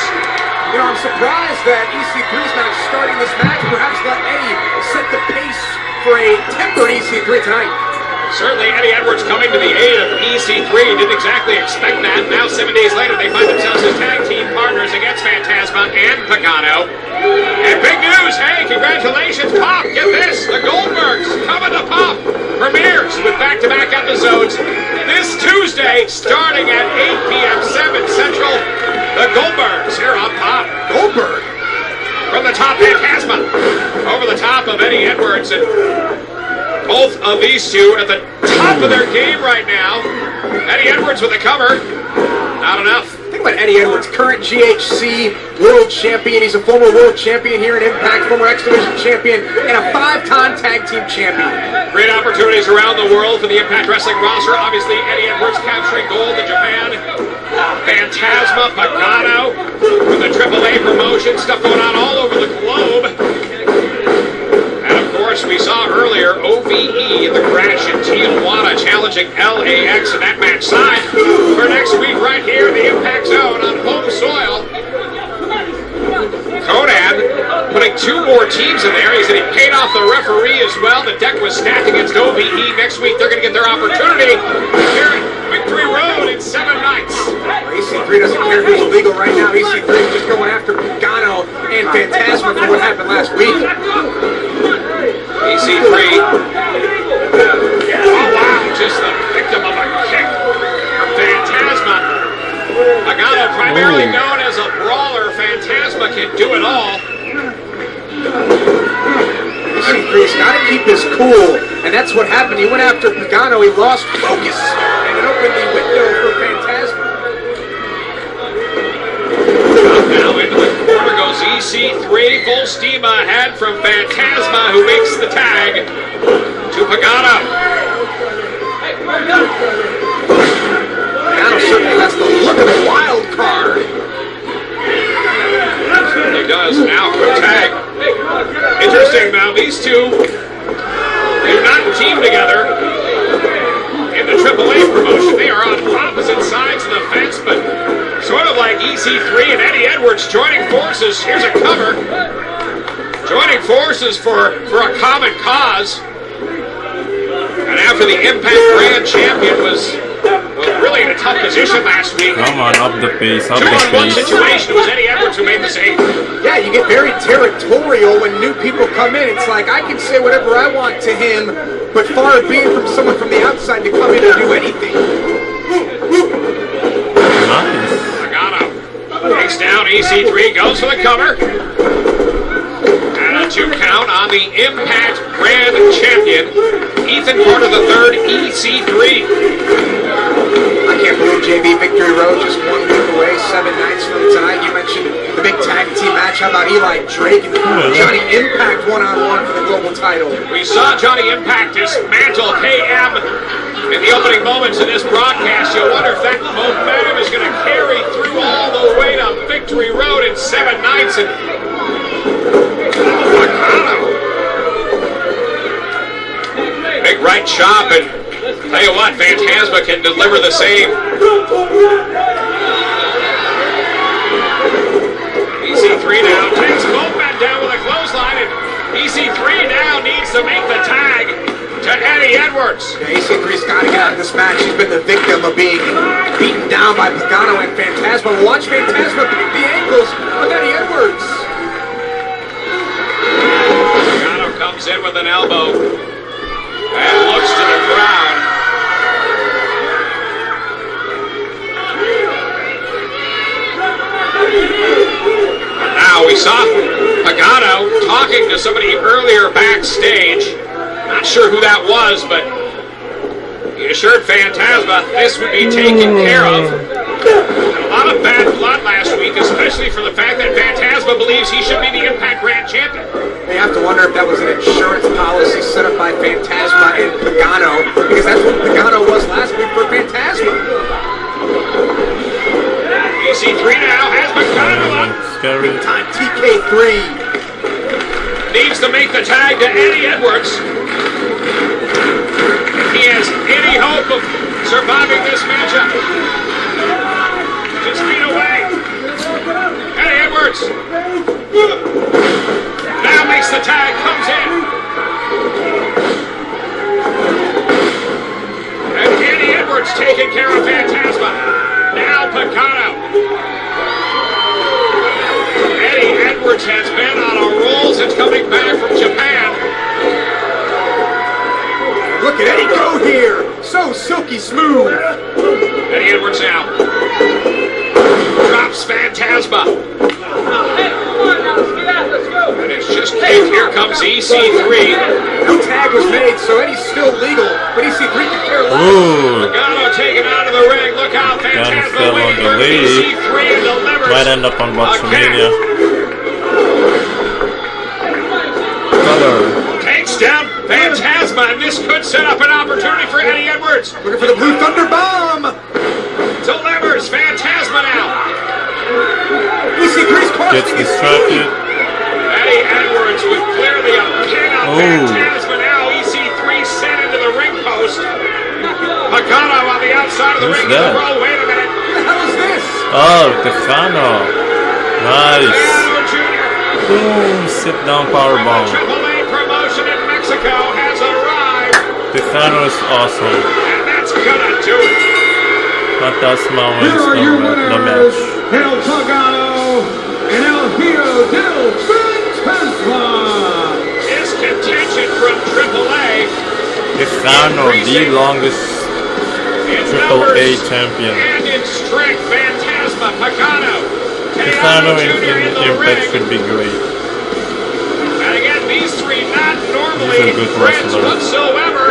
You know, I'm surprised that EC3's not starting this match. Perhaps let Eddie set the pace for a tempered EC3 tonight. Certainly Eddie Edwards coming to the aid of EC3. Didn't exactly expect that. Now 7 days later they find themselves as tag team partners against Phantasma and Pagano. And big news, hey, congratulations, Pop, get this, the Goldbergs coming to Pop. Premieres with back-to-back episodes this Tuesday starting at 8 p.m. 7 Central. The Goldbergs here on Pop. Goldberg? From the top, Phantasma. Over the top of Eddie Edwards, and both of these two at the top of their game right now. Eddie Edwards with the cover. Not enough. Think about Eddie Edwards, current GHC world champion. He's a former world champion here in Impact, former X Division champion, and a 5-time tag team champion. Great opportunities around the world for the Impact Wrestling roster. Obviously, Eddie Edwards capturing gold in Japan. Phantasma, Pagano from the AAA promotion. Stuff going on all over the globe. We saw earlier OVE in the crash in Tijuana challenging LAX in that match side for next week right here in the Impact Zone on home soil. Conan putting 2 more teams in there. He said he paid off the referee as well. The deck was stacked against OVE. Next week they're going to get their opportunity here at Victory Road in 7 nights. EC3 doesn't care who's illegal right now. EC3 is just going after Pagano and Phantasma for what happened last week. EC3. Oh wow, just the victim of a kick from Phantasma. Pagano, primarily known as a brawler, Phantasma can do it all. EC3's got to keep his cool, and that's what happened. He went after Pagano, he lost focus, and it opened the window for Phantasma. Now into the corner goes EC3, full steam ahead from Phantasma, who makes the tag to Pagano. Pagano certainly has the look of a wild card. Certainly does. Now for tag. Interesting now, these two do not team together in the AAA promotion. They are on opposite sides of the fence, but sort of like EC3 and Eddie Edwards joining forces. Here's a cover. Joining forces for a common cause. And after the Impact Grand Champion was really in a tough position last week. Come on, up the pace, up the 2-on-1 pace. situation. It was Eddie Edwards who made the save. Yeah, you get very territorial when new people come in. It's like I can say whatever I want to him, but far be it from someone from the outside to come in and do anything. Nice. Pagano takes down EC3, goes for the cover. And a 2 count on the Impact Grand Champion, Ethan Carter III, EC3. I can't believe JB Victory Road just 1 week away, 7 nights from tonight. You mentioned the big tag team match. How about Eli Drake and Johnny Impact one-on-one for the global title? We saw Johnny Impact dismantle KM in the opening moments of this broadcast. You wonder if that momentum is going to carry through all the way to Victory Road in 7 nights. And big right chop, and tell you what, Phantasma can deliver the same. EC3 now takes both men down with a clothesline, and EC3 now needs to make the tag to Eddie Edwards. Yeah, EC3's got to get out of this match. He's been the victim of being beaten down by Pagano and Phantasma. Watch Phantasma pick the ankles of Eddie Edwards. Pagano comes in with an elbow and looks to the crowd. And now we saw Pagano talking to somebody earlier backstage. Not sure who that was, but he assured Phantasma this would be taken care of. A lot of bad blood last week, especially for the fact that Phantasma believes he should be the Impact Grand Champion. They have to wonder if that was an insurance policy set up by Phantasma and Pagano, because that's what Pagano was last week for Phantasma. EC3 now has Pagano up. Scary. Big time TK3. Needs to make the tag to Eddie Edwards. If he has any hope of surviving this matchup. Just feet away. Eddie Edwards. Now makes the tag, comes in. And Eddie Edwards taking care of Phantasma. Now Pagano. Eddie Edwards has been on a roll since coming back from Japan. Look at Eddie go here. So silky smooth. Eddie Edwards now. Drops Phantasma. And it's just kicked. Here comes EC3. No tag was made, so Eddie's still legal, but EC3 can care less. Pagano taken out of the ring. Look out, Phantasma waiting for EC3 and delivers. Might end up on WrestleMania. Takes down Phantasma, and this could set up an opportunity for Eddie Edwards. Looking for the Blue Thunder Bomb. Delivers Phantasma now. EC3's Gets distracted. Eddie Edwards would clear the pin on Phantasma now. EC3 sent into the ring post. Pagano on the outside of the ring. That? Roll. Wait a minute. What the hell is this? Oh, Tejano. Nice. Tejano Jr. Boom. Sit down powerbomb. AAA promotion in Mexico has arrived. Tejano is awesome. And that's gonna do it. Phantasma wins Here are your the winners, match. El Pagano and El Hijo del Phantasma. His contention from AAA. Tejano, the longest AAA champion. And in strength, Phantasma, Pagano. Tejano in the Impact ring. should be great. And again, these three not normally He's a good friends wrestler. whatsoever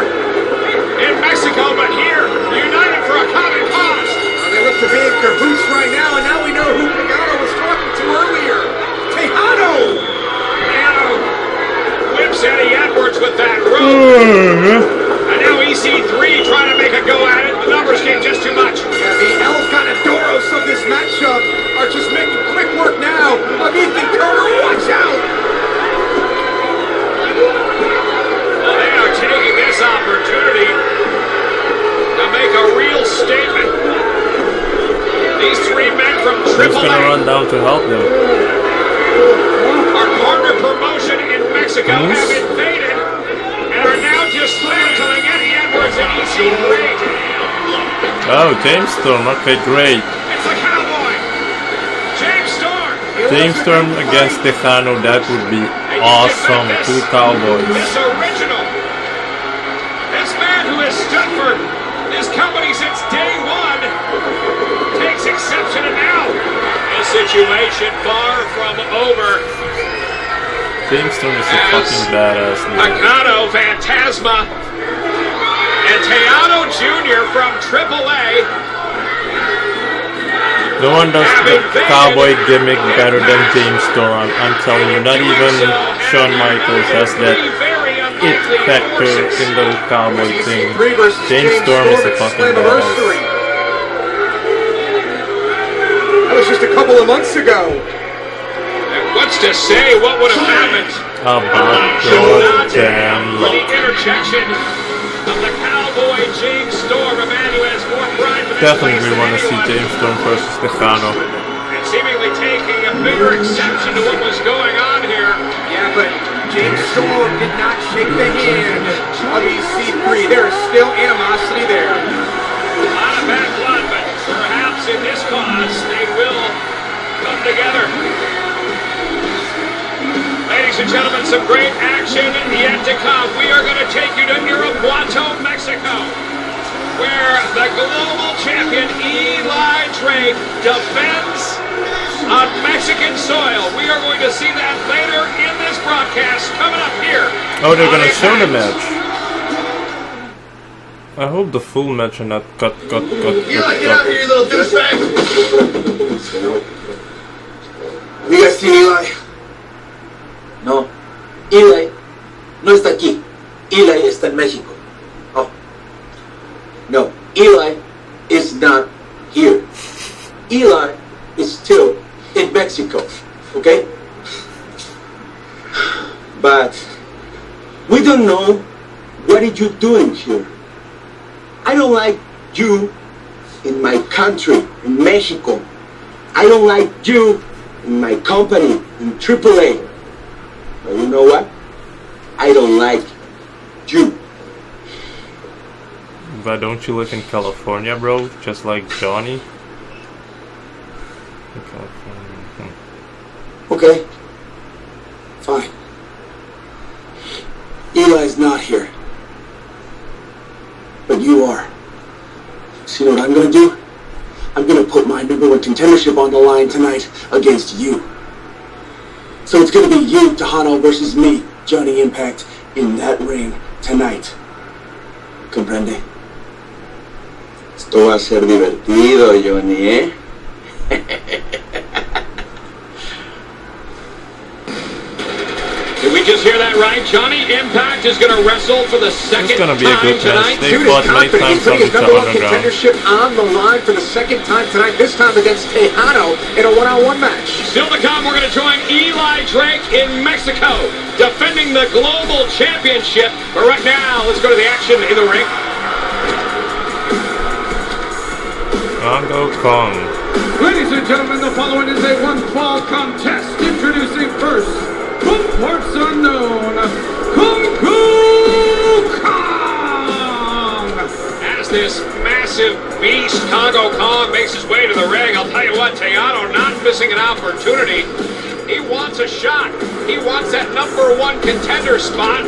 in Mexico, but here, united for a common cause. They look to be in cahoots right now, and now we know who Pagano was talking to earlier. Tejano! Tejano whips Eddie Edwards with that rope. And now EC3 trying to make a go at it. The numbers came just too much. Yeah, the El Ganadoros of this matchup are just making quick work now of Ethan Carter. Watch out! Well, they are taking this opportunity to make a real statement. These three men from Who's AAA gonna run down to help them? our partner promotion in Mexico have invaded and are now dismantling Eddie Edwards and EC3. Oh, James Storm. Okay, great. It's the Cowboy, James Storm. James Storm against Tejano. That would be awesome. Two Cowboys. This original, this man who has stood for this company since day one, takes exception, and now the situation far from over. James Storm is a fucking badass. Pagano, Phantasma, and Tejano Jr. from AAA. No one does the cowboy gimmick better than James Storm. I'm telling you, not even Shawn Michaels has that it factor in the cowboy thing. James Storm is a fucking badass. That was just a couple of months ago. What's to say what would have happened? About goddamn For the luck. interjection of the Cowboy James Storm. A man who has more pride than Definitely want to see James Storm versus Tejano. and seemingly taking a bigger exception to what was going on here. Yeah, but James Storm did not shake the hand of EC3. There is still animosity there. A lot of bad blood, but perhaps in this cause they will come together. Ladies and gentlemen, some great action. action yet to come. We are going to take you to Irapuato, Mexico, where the global champion Eli Drake defends on Mexican soil. We are going to see that later in this broadcast coming up here. Oh, they're gonna show the match. I hope the full match and not cut. Eli, get out here, you little douchebag! Have you guys seen Eli? No, Eli no está aquí. Eli está en México. Oh, no, Eli is not here. Eli is still in Mexico, okay? But we don't know what are you doing here. I don't like you in my country, in Mexico. I don't like you in my company, in AAA. But you know what? I don't like you. But don't you live in California, bro? Just like Johnny? In California. Okay. Fine. Eli's not here. But you are. So you know what I'm gonna do? I'm gonna put my #1 contendership on the line tonight against you. So it's gonna be you, Tejano, versus me, Johnny Impact, in that ring tonight. ¿Comprende? Esto va a ser divertido, Johnny, ¿eh? Did we just hear that right? Johnny Impact is going to wrestle for the second time tonight. They fought many times on the underground. Contendership on the line for the second time tonight, this time against Tejano in a one-on-one match. Still to come, we're going to join Eli Drake in Mexico, defending the Global Championship. But right now, let's go to the action in the ring. Congo Kong. Ladies and gentlemen, the following is a one-fall contest. Introducing first, from parts unknown, Kung Fu Kong! As this massive beast, Congo Kong, makes his way to the ring, I'll tell you what, Tejano not missing an opportunity. He wants a shot. He wants that #1 contender spot.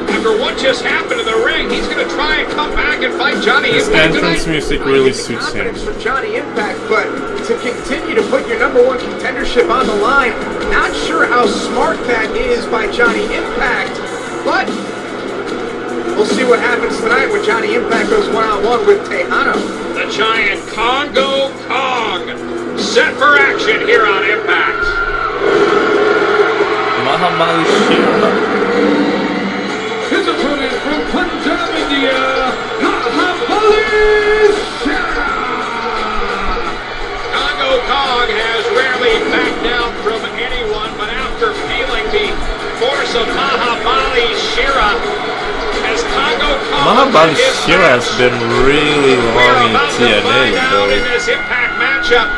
After what just happened in the ring, he's going to try and come back and fight Johnny His Impact entrance tonight. music really suits him. For Johnny Impact, but to continue to put your #1 contendership on the line, not sure how smart that is by Johnny Impact, but we'll see what happens tonight when Johnny Impact goes one-on-one with Tejano. The giant Congo Kong set for action here on Impact. Mahabali Shira. His opponent from Punjab, India, Mahabali Shira! Congo Kong has rarely backed down from anyone, but after feeling the force of Mahabali Shira, has Congo Kong Mahabali Shira has been really long in TNA, though. in this Impact matchup.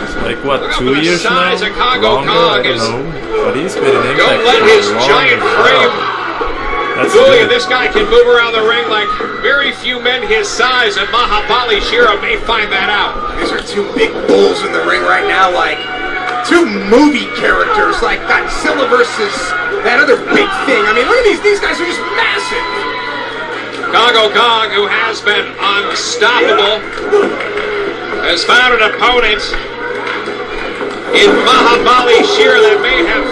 It's like, what, 2 years now? Size of Congo Longer? Kong I don't is- know. But he's been in Impact Don't let for his a long giant frame time. That's fool you. good. This guy can move around the ring like very few men his size, and Mahabali Shira may find that out. These are two big bulls in the ring right now, like two movie characters, like Godzilla versus that other big thing. I mean, look at these guys are just massive. Congo Kong, who has been unstoppable, has found an opponent in Mahabali Shira that may have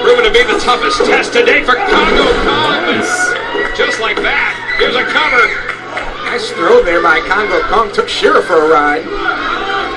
proven to be the toughest test to date for Congo Kong. Just like that, here's a cover. Nice throw there by Congo Kong. Took Shira for a ride.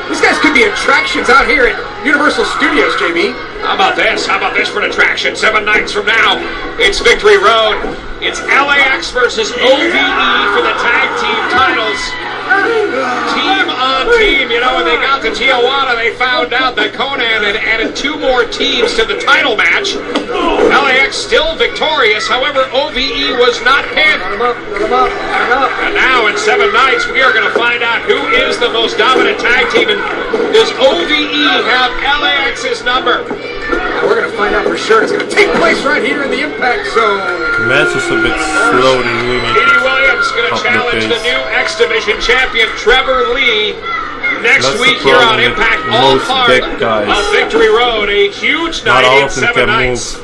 These guys could be attractions out here at Universal Studios, JB. How about this? How about this for an attraction? 7 nights from now, it's Victory Road. It's LAX versus OVE for the tag team titles. Team on team. You know, when they got to Tijuana, they found out that Conan had added 2 more teams to the title match. LAX still victorious. However, OVE was not pinned. And now in 7 nights, we are going to find out who is the most dominant tag team. And does OVE have LAX's number? We're going to find out for sure. It's going to take place right here in the Impact Zone. The match is a bit slow. They really need Petey Williams going to up the challenge the pace. new X Division champion Trevor Lee next That's the week here on problem with Impact. All most part big guys. of Victory Road, a huge Not night all in of them 7 can nights. move.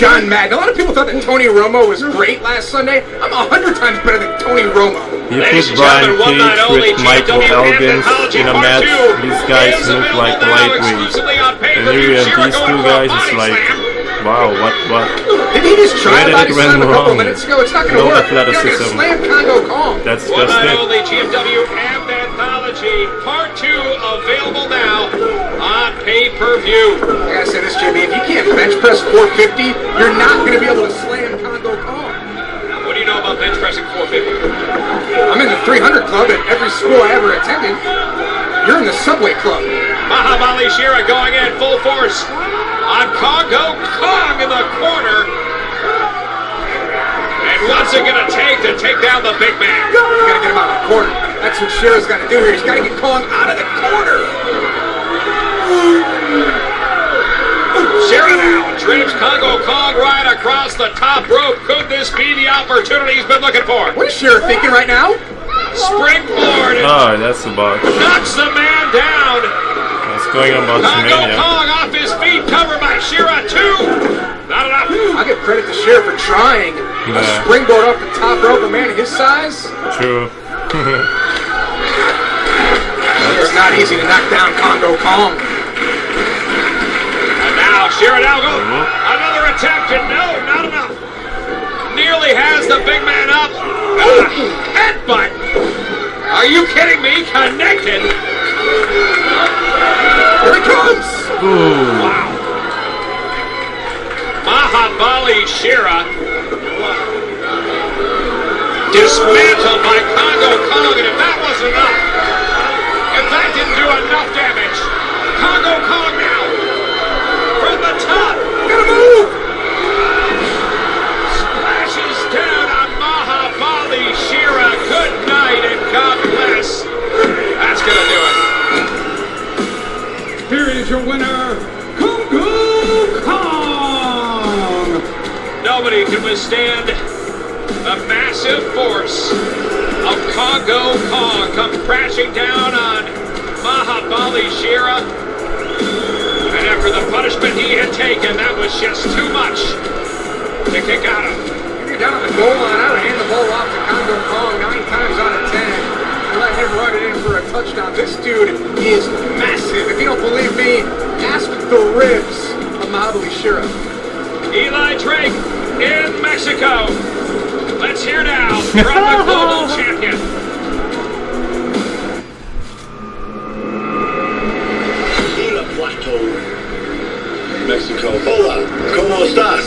John Madden. A lot of people thought that Tony Romo was great last Sunday. I'm 100 times better than Tony Romo. You put Brian Cage with Michael Elgin in a match, these guys look like lightweights. And here you have these two guys, it's like, wow, what? Did he just try Where did it went a couple wrong? minutes ago? It's not going to No work. You're not going to athleticism. slam Congo Kong. That's One just night it. only GFW Amp Anthology Part 2 available now on pay-per-view. I gotta say this, Jimmy. If you can't bench press 450, you're not going to be able to slam Congo Kong. What do you know about bench pressing 450? I'm in the 300 club at every school I ever attended. You're in the Subway club. Mahabali Shira going in full force on Congo Kong in the corner. And what's it going to take down the big man? You got to get him out of the corner. That's what Shira's got to do here. He's got to get Kong out of the corner. Shira now drapes Congo Kong right across the top rope. Could this be the opportunity he's been looking for? What is Shira thinking right now? Springboard and Oh, that's about. knocks the man down. What's going on about Congo Mania? Kong off his feet, covered by Shira, two. Not enough. I'll give credit to Shira for trying a springboard off the top rope. A man his size. True. It's not easy to knock down Congo Kong. And now Shira now goes. Another attempt, and no, not enough. Nearly has the big man up. Headbutt. Are you kidding me? Connected. Here it comes. Wow. Mahabali Shira dismantled by Congo Kong, and if that wasn't enough, if that didn't do enough damage, Congo Kong now from the top. Gotta move. Splashes down on Mahabali Shira. Good night and God bless. That's gonna do it. Here is your winner, Congo Kong! Nobody can withstand the massive force of Congo Kong come crashing down on Mahabali Shira. And after the punishment he had taken, that was just too much to kick out of. If you're down on the goal line, I would hand the ball off to Congo Kong 9 times out of 10. And let him run it in for a touchdown. This dude is massive. If you don't believe me, ask the ribs of Mahabali Shira. Eli Drake in Mexico. Let's hear now from the global champion. Mexico. Hola, ¿cómo estás?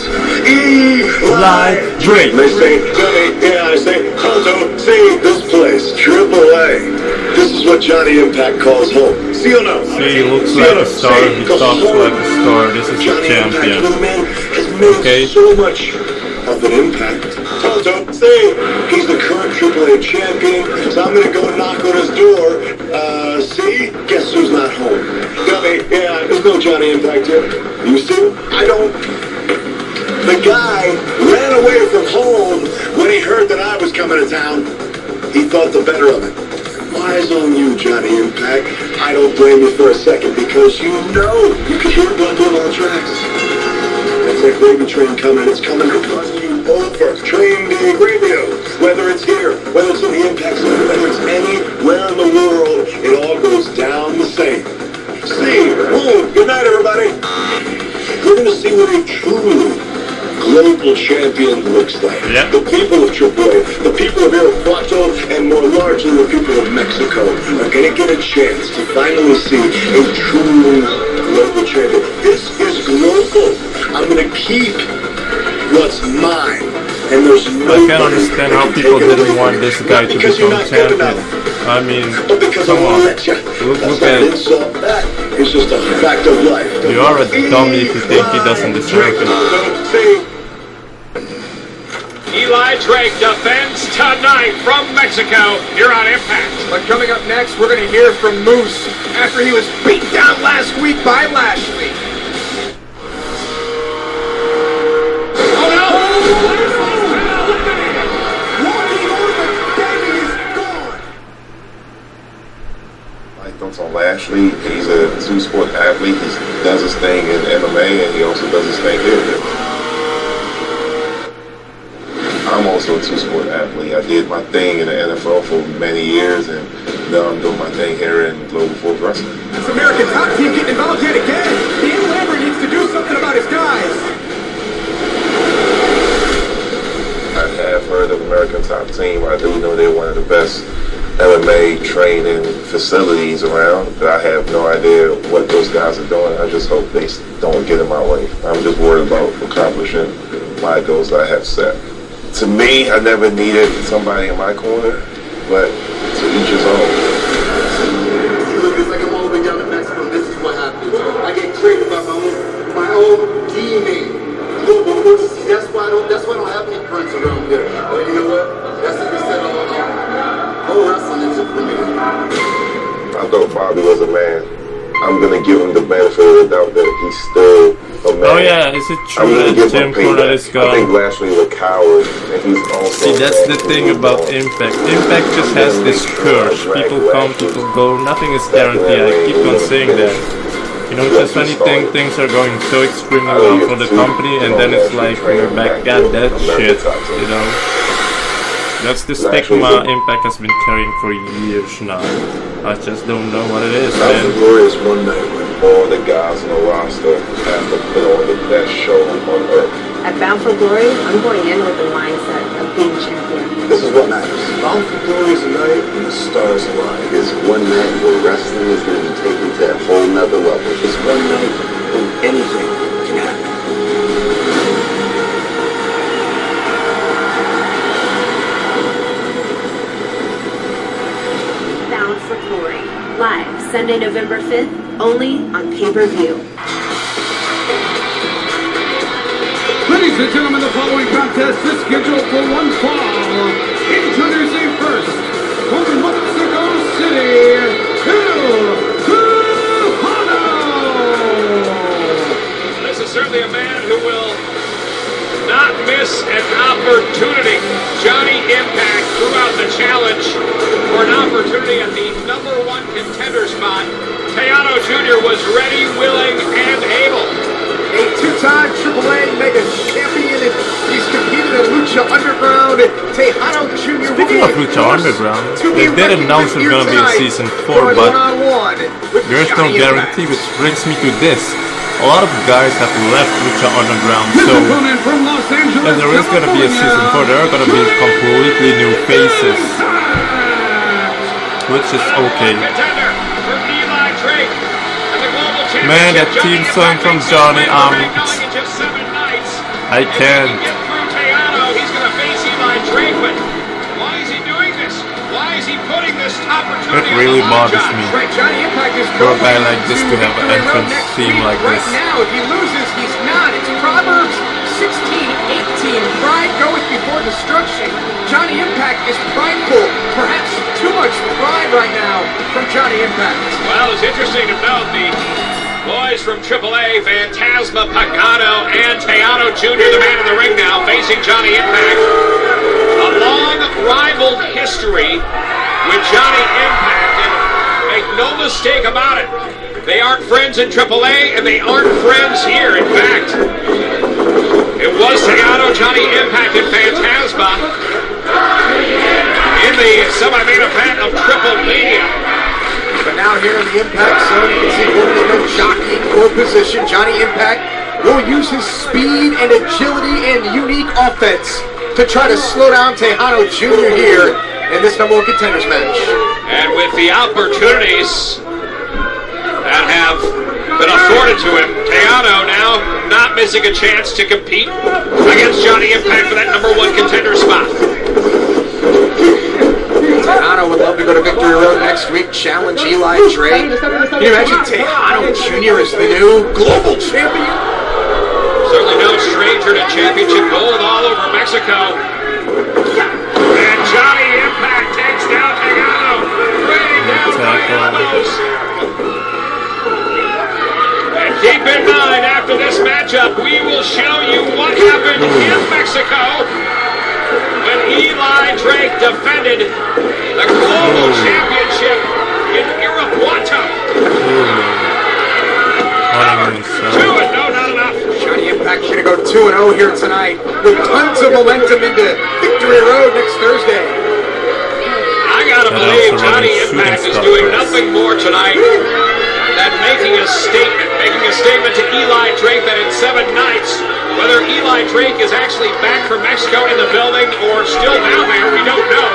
Eli Drake. They say, yeah, I say, Alto, see this place, Triple A. This is what Johnny Impact calls home. See or no? See, he looks like a star, he talks like a star, this is the champion. Okay. So much of an impact. Alto, see, he's the current Triple A champion, so I'm gonna go knock on his door. See, guess who's not home? Dummy, yeah, there's no Johnny Impact here. You see? I don't. The guy ran away from home when he heard that I was coming to town. He thought the better of it. Eyes on you, Johnny Impact. I don't blame you for a second because you know you can hear blood on all tracks. That's that gravy train coming. It's coming to run you over. Train day radio. Whether it's here, whether it's in the Impact Center, whether it's anywhere in the world, it all goes down the same. See, boom, good night, everybody. We're going to see what a truly global champion looks like. Yep. The people of AAA, the people of Irapuato, and more largely the people of Mexico are going to get a chance to finally see a truly global champion. This is global. I'm going to keep what's mine. And there's no I can't understand how people didn't want this guy to become champion. I mean, come on. Look at it. That is just a fact of life. You are a dummy if you think he doesn't deserve it. Eli Drake defends tonight from Mexico here on Impact. But coming up next, we're going to hear from Moose after he was beat down last week by Lashley. Oh no! My thoughts on Lashley. He's a two-sport athlete. He does his thing in MMA, and he also does his thing here. also a two-sport athlete. I did my thing in the NFL for many years, and now I'm doing my thing here in Global Force Wrestling. This American top team getting involved yet again. Dan Lambert needs to do something about his guys. I have heard of American Top Team. I do know they're one of the best MMA training facilities around, but I have no idea what those guys are doing. I just hope they don't get in my way. I'm just worried about accomplishing my goals that I have set. To me, I never needed somebody in my corner, but to each his own. Look, it's like I'm all the way down to Mexico. This is what happens. I get traded by my own teammate. That's why I don't have any friends around there. But you know what? That's what we said all along. Pro wrestling isn't for me. I thought Bobby was a man. I'm gonna give him the benefit of the doubt that he's still a man. Oh yeah, is it true that Jim Cornette is I gone? think Lashley was a coward, and he's also. See, that's the thing about Impact. Impact just has this curse. People come, people go. Nothing is guaranteed. I keep on saying that. You know, just when you think things are going so extremely well for the company, and then it's like we're back at that shit. You know, that's the stigma Impact has been carrying for years now. I just don't know what it is, man. Glorious one night when all the guys on the roster have to put on the best show on earth. At Bound for Glory, I'm going in with the mindset of being champion. This is what matters. Bound for Glory is a night when the stars align. It's one night where wrestling is going to be taken to a whole nother level. It's one night when anything can happen. Bound for Glory, live Sunday, November 5th, only on pay-per-view. Ladies and gentlemen, the following contest is scheduled for one fall. Introducing first, from Mexico City, This is certainly a man who will not miss an opportunity. Johnny Impact threw out the challenge for an opportunity at the #1 contender spot. Tejano Jr. was ready, willing, and able. A two-time AAA Mega Champion, and he's competed at Lucha Underground. Tejano Jr. Speaking of Lucha Underground, they did announce it's gonna be in season 4, but there's no guarantee, which brings me to this. A lot of guys have left Lucha Underground, so if there is gonna be a season 4, there are gonna be completely new faces, which is okay. Man, that theme song from Johnny, I can't. He's going to face Eli Drake, but why is he doing this? Why is he putting this opportunity? It really bothers me Johnny Impact is for a guy like this to have an entrance theme like this. Right now, if he loses, he's not. It's Proverbs 16:18. Pride goeth before destruction. Johnny Impact is prideful. Perhaps too much pride right now from Johnny Impact. Well, it's interesting to note the boys from AAA, Phantasma, Pagano, and Tejano Jr., the man in the ring now, facing Johnny Impact. A long rival history with Johnny Impact, and make no mistake about it, they aren't friends in AAA, and they aren't friends here. In fact, it was Tejano, Johnny Impact, and Phantasma in the semi-main event of Triple Mania. But now here in the Impact Zone, you can see there's no jockeying for position. Johnny Impact will use his speed and agility and unique offense to try to slow down Tejano Jr. here in this #1 contenders match. And with the opportunities that have been afforded to him, Tejano now not missing a chance to compete against Johnny Impact for that #1 contender spot. Tejano would love to go to Victory Road next week, challenge Eli Drake. Can you imagine Tejano Jr. as the new global champion? Certainly no stranger to championship gold all over Mexico. And Johnny Impact takes down Tejano, raining down by elbows. And keep in mind, after this matchup, we will show you what happened in Mexico when Eli Drake defended the global championship in Irapuato. Two, and no, not enough. Johnny Impact should have to go 2-0 here tonight with tons of momentum into Victory Road next Thursday. I gotta believe Johnny Impact is doing nothing more tonight than making a statement to Eli Drake that in 7 nights, whether Eli Drake is actually back from Mexico in the building or still down there, we don't know.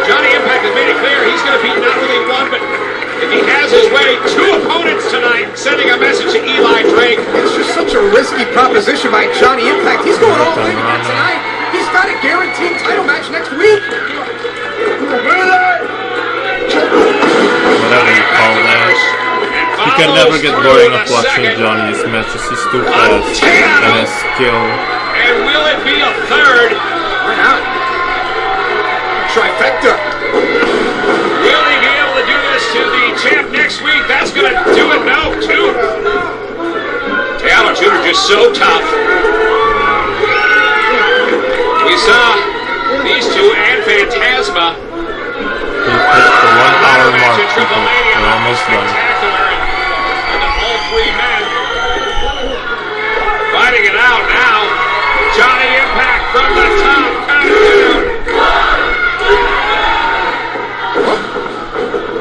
Johnny Impact has made it clear he's going to beat not only one, but if he has his way, 2 opponents tonight, sending a message to Eli Drake. It's just such a risky proposition by Johnny Impact. He's going all in again tonight. He's got a guaranteed title match next week. Whatever you call that. You can never get boring of watching Johnny's matches. He's too fast and his skill. And will it be a third? Why not? Trifecta. Will he be able to do this to the champ next week? That's going to do it. No, 2. Teano Jr. just so tough. We saw these 2 and Phantasma. He hit the 1-hour mark. We're almost done. And all 3 men fighting it out now. Johnny Impact from the top.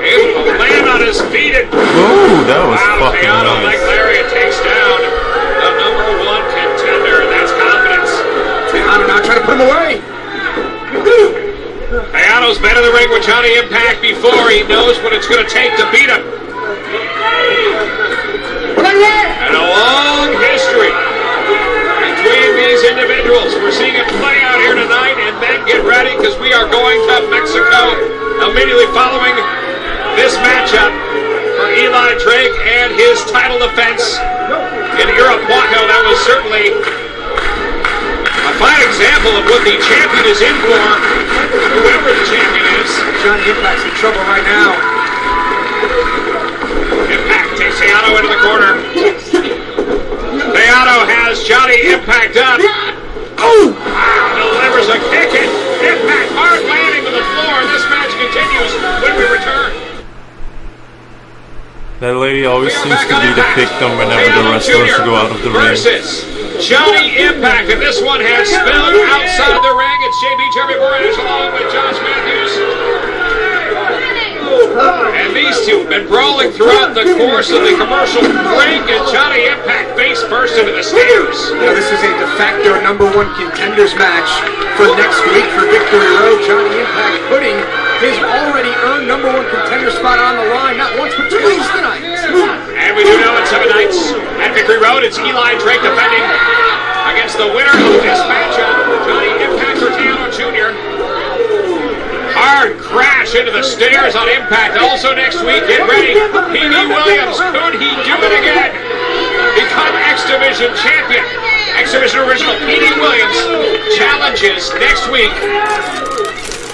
Able to land on his feet. Ooh, that was fucking Teano nice. like Lariat takes down the #1 contender, and that's confidence. Teano now trying to put him away. Teano's been in the ring with Johnny Impact before. He knows what it's going to take to beat him. And a long history between these individuals. We're seeing it play out here tonight, and then get ready because we are going to Mexico immediately following this matchup for Eli Drake and his title defense in Irapuato. That was certainly a fine example of what the champion is in for, whoever the champion is. Johnny Impact's in trouble right now. Impact takes Teano into the corner. Teano has Johnny Impact up. Oh! Delivers a kick in. Impact hard landing to the floor. This match continues when we return. That lady always seems to be the victim whenever the wrestlers go out of the ring. Versus Johnny Impact, and this one has spilled outside the ring. It's JB Jeremy Moraes along with Josh Matthews. And these 2 have been brawling throughout the course of the commercial break, and Johnny Impact face first into the stairs. Now this is a de facto #1 contenders match for next week for Victory Road. Johnny Impact putting his already earned #1 contender spot on the line, not once but twice tonight. And we do know in 7 nights at Victory Road, it's Eli Drake defending against the winner of this matchup, Johnny Impact or Teano Jr. Hard crash into the stairs on Impact. Also next week, get ready. P.D. Williams, could he do it again? Become X Division champion. X Division original P.D. Williams challenges next week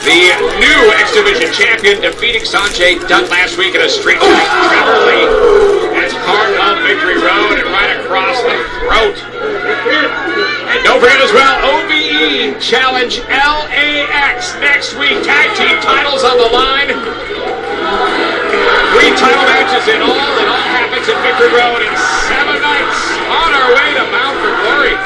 the new X Division champion, defeating Sanjay Dutt last week in a street fight. Trevor Lee as part of Victory Road and right across the throat. And don't forget as well, OVE challenge LAX next week. Tag team titles on the line. 3 title matches in all, and all happens at Victory Road in 7 nights. On our way to Bound for Glory.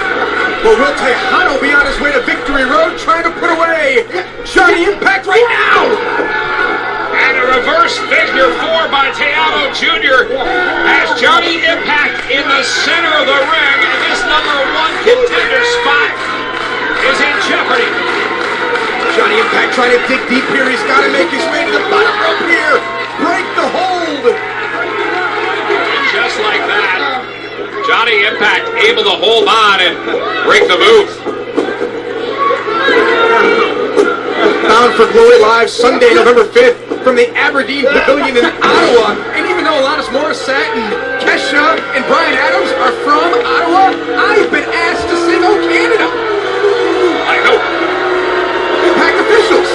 Well, will Tejano be on his way to Victory Road trying to put away Johnny Impact right now? And a reverse figure 4 by Teano Jr. has Johnny Impact in the center of the ring, and this #1 contender spot is in jeopardy. Johnny Impact trying to dig deep here. He's got to make his way to the bottom rope here. Break the hold. And just like that, Johnny Impact able to hold on and break the move. Bound for Glory live Sunday, November 5th from the Aberdeen Pavilion in Ottawa. And even though Alanis Morissette and Kesha and Bryan Adams are from Ottawa, I've been asked to sing "Oh Canada." I know. Impact officials.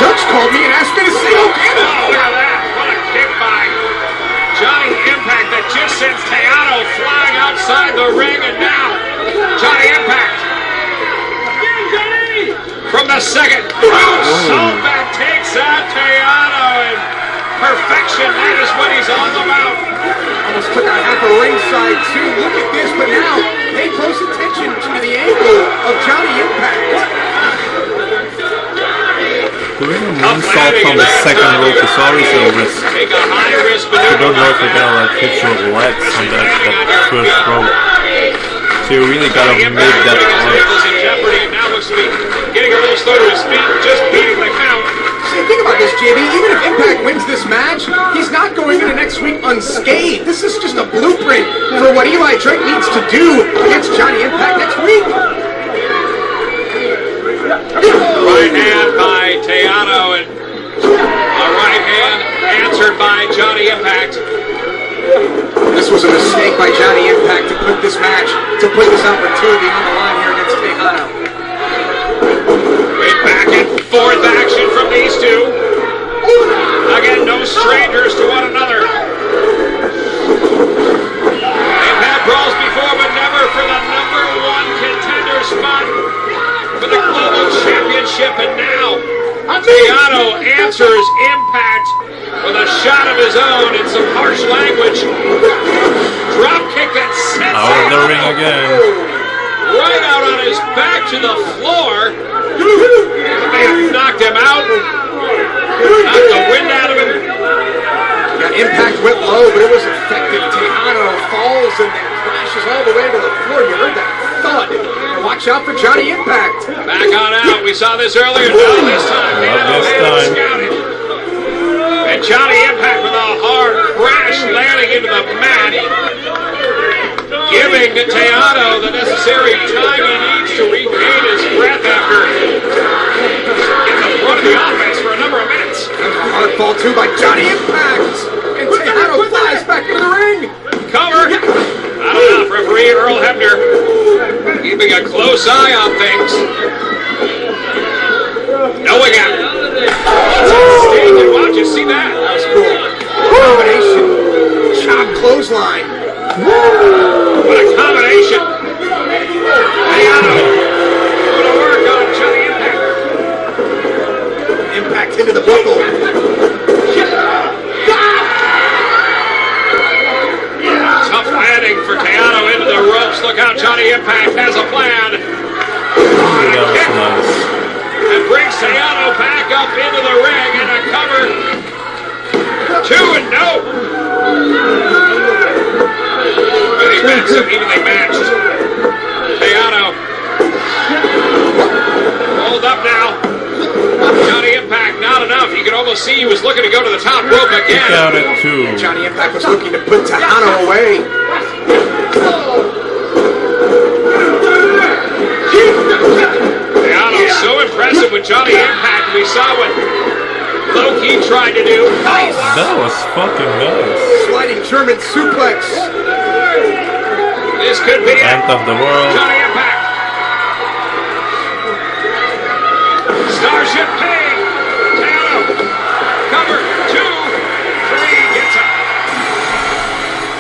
Dutch called me and asked me to sing "Oh Canada." Oh, look at that. What a kick by Johnny Impact that just sends Teano flying outside the ring, and now Johnny Impact from the second. Saltback takes out Teano, and perfection action. That is what he's all about. Almost took out half a ringside too. Look at this, but now pay close attention to the angle of Johnny Impact. Doing a moonsault from the second rope is always a risk. Take a high risk You don't know if you're gonna like hit your legs on that first rope. So you really gotta make that work. in jeopardy. Now looks to be getting a little slow to his feet, just beating the count. See, think about this, JB. Even if Impact wins this match, he's not going into next week unscathed. This is just a blueprint for what Eli Drake needs to do against Johnny Impact next week. Right hand by Teano, and a right hand answered by Johnny Impact. This was a mistake by Johnny Impact to put this match, to put this opportunity on the line here against Teano. Great back and forth action from these two. Again, no strangers to one another. They've had brawls before, but never for the #1 contender spot for the Global Championship. And now, Teano answers Impact with a shot of his own in some harsh language. Drop kick that sends Out of the ring again. right out on his back to the floor. They have knocked him out. Knocked the wind out of him. Yeah, Impact went low, but it was effective. Teano falls and then crashes all the way to the floor. You heard that thud. And watch out for Johnny Impact. Back on out. We saw this earlier. Not this time. Not this Teano time. scouted. And Johnny Impact with a hard crash landing into the mat. Giving Teano the necessary time he needs to regain his breath after getting the front of the offense for a number of minutes. Hard fall too by Johnny Impact. And Teano flies back into the ring. Cover. Not enough. Referee Earl Hebner keeping a close eye on things. No again. Watch you see that. That was cool. Combination. Chop clothesline. What a combination. Teano going to work on Johnny Impact. Impact into the buckle. Tough landing for Teano into the ropes. Look how Johnny Impact has a plan. That was nice. And brings Teano back up into the ring and a cover. 2 and no. These matches have evenly matched. Teano rolled up now. Johnny Impact, not enough. You could almost see he was looking to go to the top rope again. Kick out at 2. Johnny Impact was looking to put Teano away. Teano so impressive with Johnny Impact. We saw what Low-Key tried to do. Nice. That was fucking nice. Sliding German suplex. This could be End of the world. Johnny Impact. Starship Pain. Teano. Cover. 2, 3. Gets up.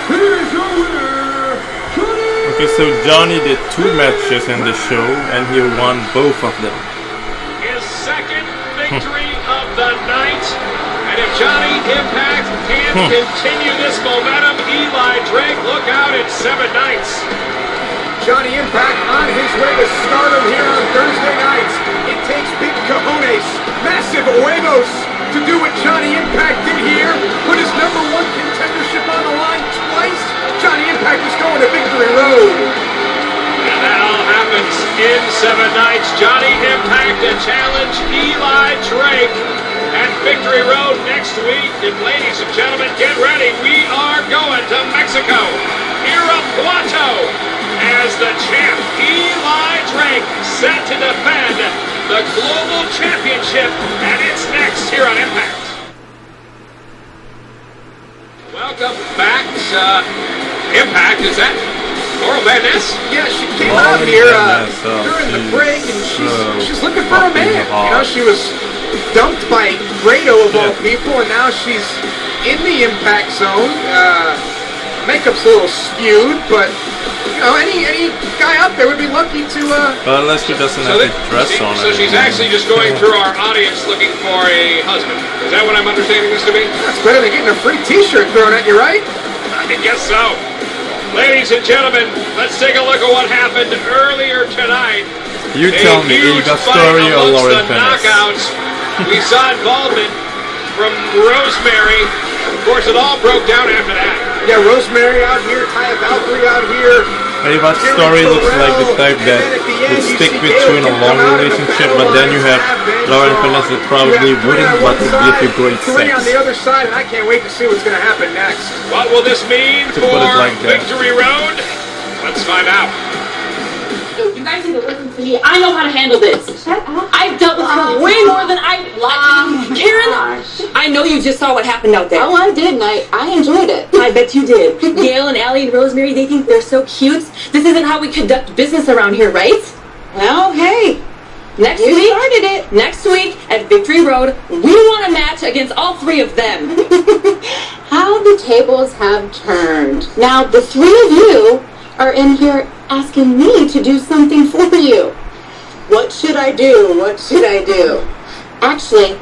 Here's your winner, Johnny. Okay, so Johnny did 2 matches in the show and he won both of them. His second victory of the night. And if Johnny Impact can continue this momentum, Eli Drake, look out in 7 nights. Johnny Impact on his way to stardom here on Thursday nights. It takes big cojones, massive huevos to do what Johnny Impact did here. Put his #1 contendership on the line twice. Johnny Impact is going to Victory Road. And that all happens in 7 nights. Johnny Impact to challenge Eli Drake at Victory Road next week. And ladies and gentlemen, get ready. We are going to Mexico, Irapuato, as the champ Eli Drake set to defend the Global Championship. And it's next here on Impact. Welcome back to Impact. Is that Laurel Van Ness? Yeah, she came out here during the break, and she's looking for a man. You know, she was dumped by Grado of all people, and now she's in the Impact Zone. Makeup's a little skewed, but any guy out there would be lucky to. Unless she doesn't have a dress on. So she's actually just going through our audience looking for a husband. Is that what I'm understanding this to be? That's better than getting a free T-shirt thrown at you, right? I guess so. Ladies and gentlemen, let's take a look at what happened earlier tonight. You tell me, Eva Story or Lauren the Fennis? knockouts. We saw involvement from Rosemary. Of course, it all broke down after that. Yeah, Rosemary out here, Taya Valkyrie out here. Eva Story looks like the type that would stick with you in a long relationship, but then you have Lauren Fennis that probably wouldn't, but would give you great Three on sex. the other side, and I can't wait to see what's going to happen next. What will this mean To for put it like that. Victory Road? Let's find out. You guys need to listen to me. I know how to handle this. Shut up. I've dealt with her way more than Karen, I know you just saw what happened out there. Oh, I did, and I enjoyed it. I bet you did. Gail and Allie and Rosemary, they think they're so cute. This isn't how we conduct business around here, right? Well, hey, Next you week, started it. Next week at Victory Road, we want a match against all three of them. How the tables have turned. Now, the three of you are in here asking me to do something for you. What should I do? What should I do? Actually,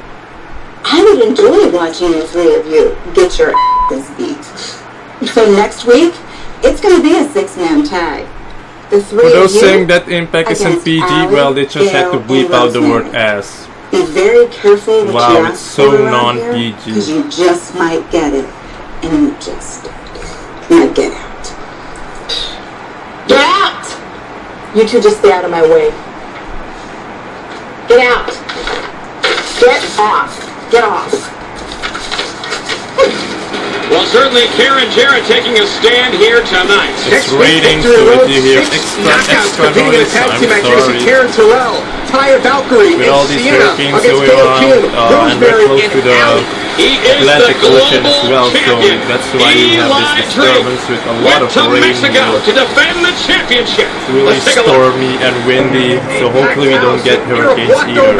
I would enjoy watching the three of you get your asses beat. So next week, it's going to be a 6-man tag. The three For of those you saying that Impact isn't against PG, Allie, well, they just had to Gail, bleep and out the Rosemary. word ass. Be very careful what Wow, you it's ask so for around here, non-PG. because you just might get it, and you just might get out. Get out! You two just stay out of my way. Get out. Get off. Get off. Well, certainly Karen Jarrett taking a stand here tonight. It's ratings, so if you hear extra noise, I'm sorry. Karen Terrell, Taya Valkyrie, With and all these Sienna hurricanes against going Gail on, Kim, and we're Rosemary, close and to the Allie. He is Atlantic the Ocean global as well, so champion. that's why you have this disturbance with a lot of Went to rain Mexico here. to defend the championship. It's really Let's take a look. stormy and windy, so hopefully we don't get hurricanes either,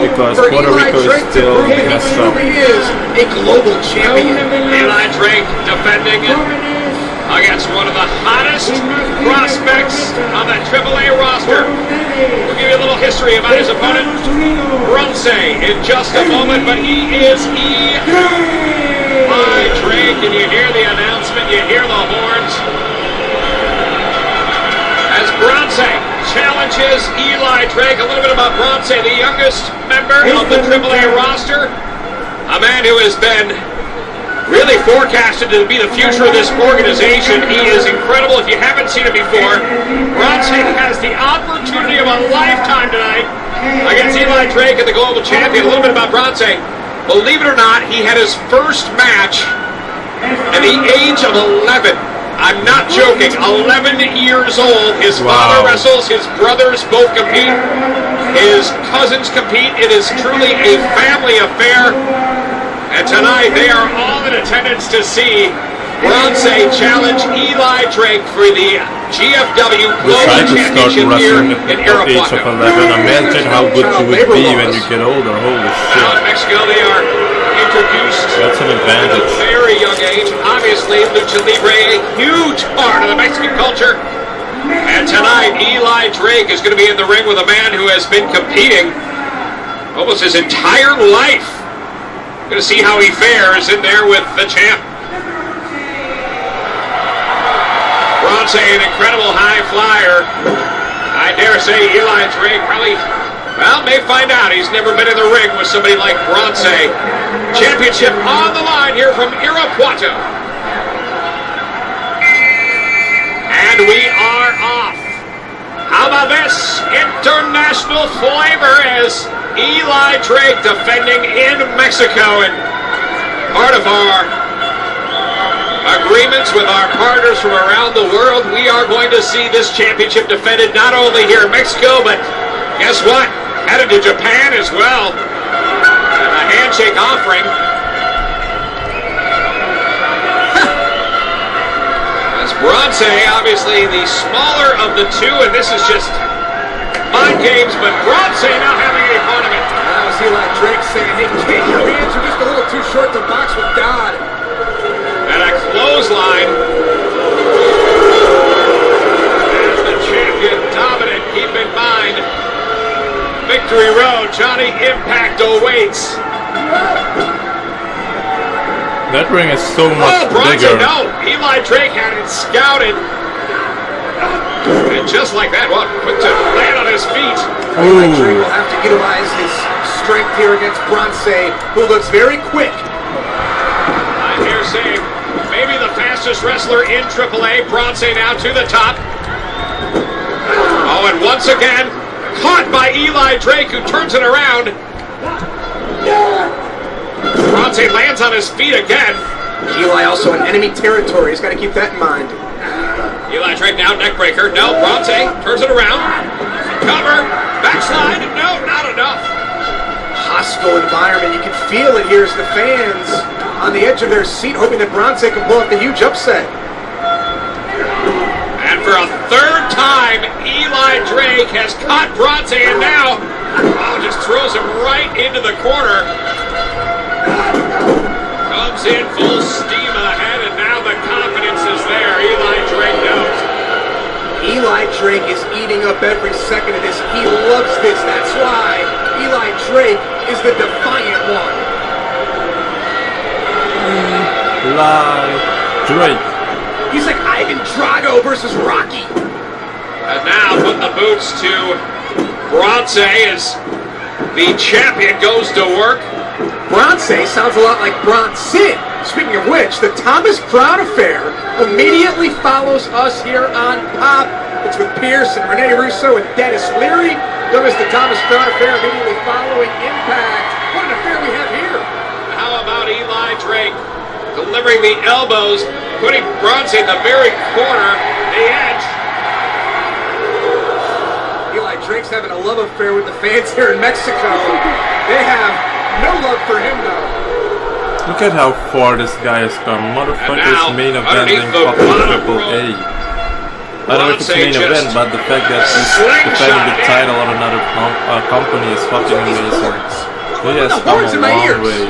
because Puerto Rico is still messed up. is a global champion. Eli Drake defending against one of the hottest prospects on the AAA roster. We'll give you a little history about his opponent, Bronze, in just a moment, but he is Eli Drake, and you hear the announcement, you hear the horns. As Bronze challenges Eli Drake, a little bit about Bronze, the youngest member of the AAA roster, a man who has been really forecasted to be the future of this organization. He is incredible. If you haven't seen him before, Bronze has the opportunity of a lifetime tonight against Eli Drake and the global champion. A little bit about Bronze. Believe it or not, he had his first match at the age of 11. I'm not joking. 11 years old. His father wrestles. His brothers both compete. His cousins compete. It is truly a family affair. And tonight they are all in attendance to see Bronze challenge Eli Drake for the GFW Global Decide to start Championship here wrestling in at the age of Irapuato. 11. Imagine how good you would be when you get older. Holy Now shit. in Mexico they are introduced That's an at a advantage. very young age. Obviously, Lucha Libre, a huge part of the Mexican culture. And tonight, Eli Drake is going to be in the ring with a man who has been competing almost his entire life. Going to see how he fares in there with the champ. Bronze, an incredible high flyer. I dare say Eli Drake probably, well, may find out. He's never been in the ring with somebody like Bronze. Championship on the line here from Irapuato. And we are off. How about this? International flavor as Eli Drake defending in Mexico. And part of our agreements with our partners from around the world, we are going to see this championship defended not only here in Mexico, but guess what? Headed to Japan as well. And a handshake offering. As Bronze, obviously the smaller of the two, and this is just mind games, but Bronze not having any fun of it. That was Eli Drake saying, hey, kid, your hands are just a little too short to box with God. And a clothesline. That ring is so much Bronson, bigger. no! Eli Drake had it scouted. And just like that, well, quick to land on his feet. Eli Drake will have to utilize his strength here against Bronson, who looks very quick. I'm here saying maybe the fastest wrestler in AAA. Bronson now to the top. Oh, and once again, caught by Eli Drake, who turns it around. Bronson lands on his feet again. Eli also in enemy territory. He's got to keep that in mind. Eli Drake now, neckbreaker. No, Bronson turns it around. Cover, backslide. No, not enough. Hostile environment. You can feel it here as the fans on the edge of their seat, hoping that Bronson can pull off the huge upset. And for a third time, Eli Drake has caught Bronson, and now, just throws him right into the corner. Comes in full steam ahead, and now the confidence is there. Eli Drake knows. Eli Drake is eating up every second of this. He loves this. That's why Eli Drake is the defiant one. Eli Drake. He's like Ivan Drago versus Rocky. And now put the boots to Bronson as the champion goes to work. Bronson sounds a lot like Bronson. Speaking of which, the Thomas Crown Affair immediately follows us here on Pop. It's with Pierce and Rene Russo and Dennis Leary. Known as the Thomas Crown Affair immediately following Impact. What an affair we have here. How about Eli Drake delivering the elbows, putting Bronson in the very corner, the edge. Eli Drake's having a love affair with the fans here in Mexico. They have no love for him, though. Look at how far this guy has come. Motherfucker's main eventing fucking AAA. I don't know if it's main event, but the fact that he's defending the title on another company is fucking amazing. He has come a long way.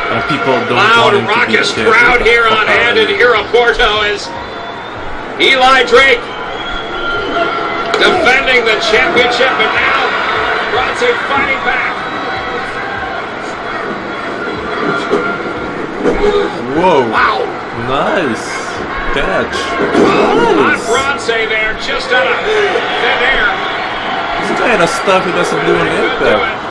And people don't Loud, want him to be raucous killed. crowd here on hand in Irapuato as Eli Drake defending the championship, and now Bronson fighting back. Whoa. Wow. Nice catch. On Nice. Bronson there, just out of thin air. This kind of stuff he doesn't do in Impact.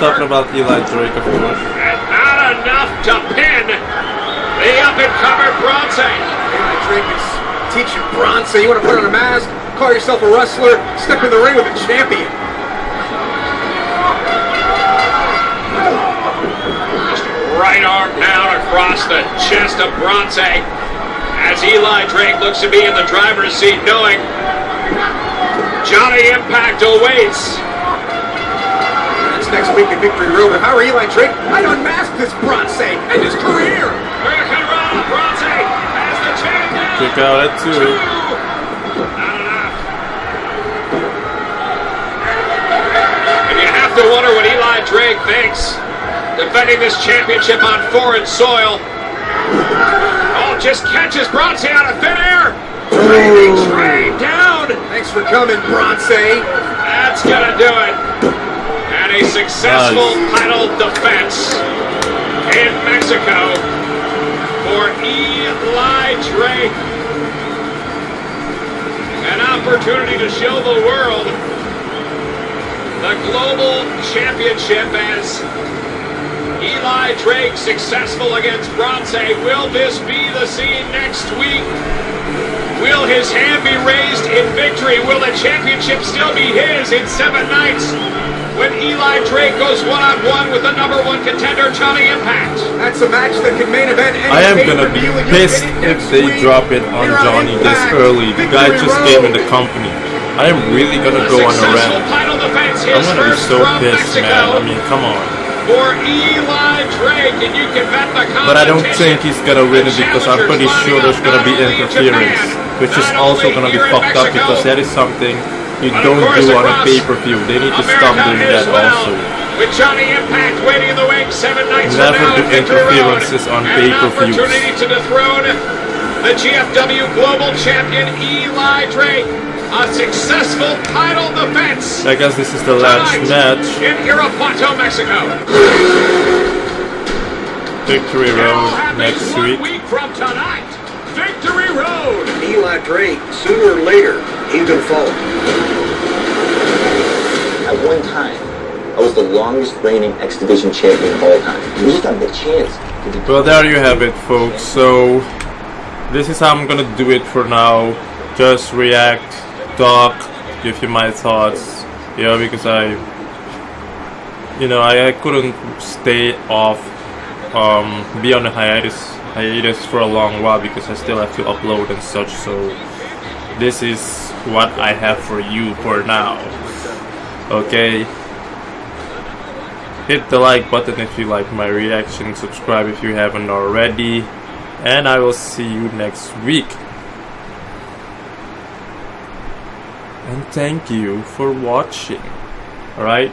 Talking about Eli Drake, of course. And not enough to pin the up-and-comer Bronson. Eli Drake is teaching Bronson, you want to put on a mask, call yourself a wrestler, step in the ring with a champion. Just right arm down across the chest of Bronson as Eli Drake looks to be in the driver's seat, knowing Johnny Impact awaits. That's next week in Victory Road. If I were Eli Drake, I'd unmask this Bronson and his career. Hurricane Run, Bronson as the champion. Kick out at 2. Not enough. And you have to wonder what Eli Drake thinks, defending this championship on foreign soil. Oh, just catches Bronson out of thin air. Driving Trey down. Thanks for coming, Bronson. That's gonna do it. And a successful title defense in Mexico for Eli Drake. An opportunity to show the world the global championship as Eli Drake successful against Bronson. Will this be the scene next week? Will his hand be raised in victory? Will the championship still be his in 7 nights when Eli Drake goes one-on-one with the #1 contender, Johnny Impact? That's a match that can main event any I am gonna be pay-per-view, and you'll pissed get it if next they week drop it on here Johnny this Impact. early. The guy Victory just Road. came in the company. I am really gonna go on a Successful rant. title defense, I'm his gonna be first so from pissed, Mexico man. I mean, come on. for Eli Drake, and you can bet the But I don't competition. think he's gonna win it because I'm pretty sure there's gonna be interference, which is also gonna be fucked up because that is something you don't do on a pay-per-view. They need to stop doing that also. With Johnny Impact waiting in the wings 7 nights Never from now do at Victory Road. interferences on An pay-per-views. opportunity to dethrone the GFW Global Champion Eli Drake. A successful title defense. I guess this is the last tonight match. in Irapuato, Mexico. Victory Road next week. Week from tonight, Victory Road. Eli Drake, sooner or later, he's gonna fall. At one time, I was the longest reigning X Division champion of all time. We just have the chance to do. Well, there you have it, folks. So this is how I'm gonna do it for now. Just react, talk, give you my thoughts. Yeah, because I couldn't stay off, be on a hiatus for a long while because I still have to upload and such. So this is what I have for you for now. Okay. Hit the like button if you like my reaction, subscribe if you haven't already, and I will see you next week. And thank you for watching. Alright?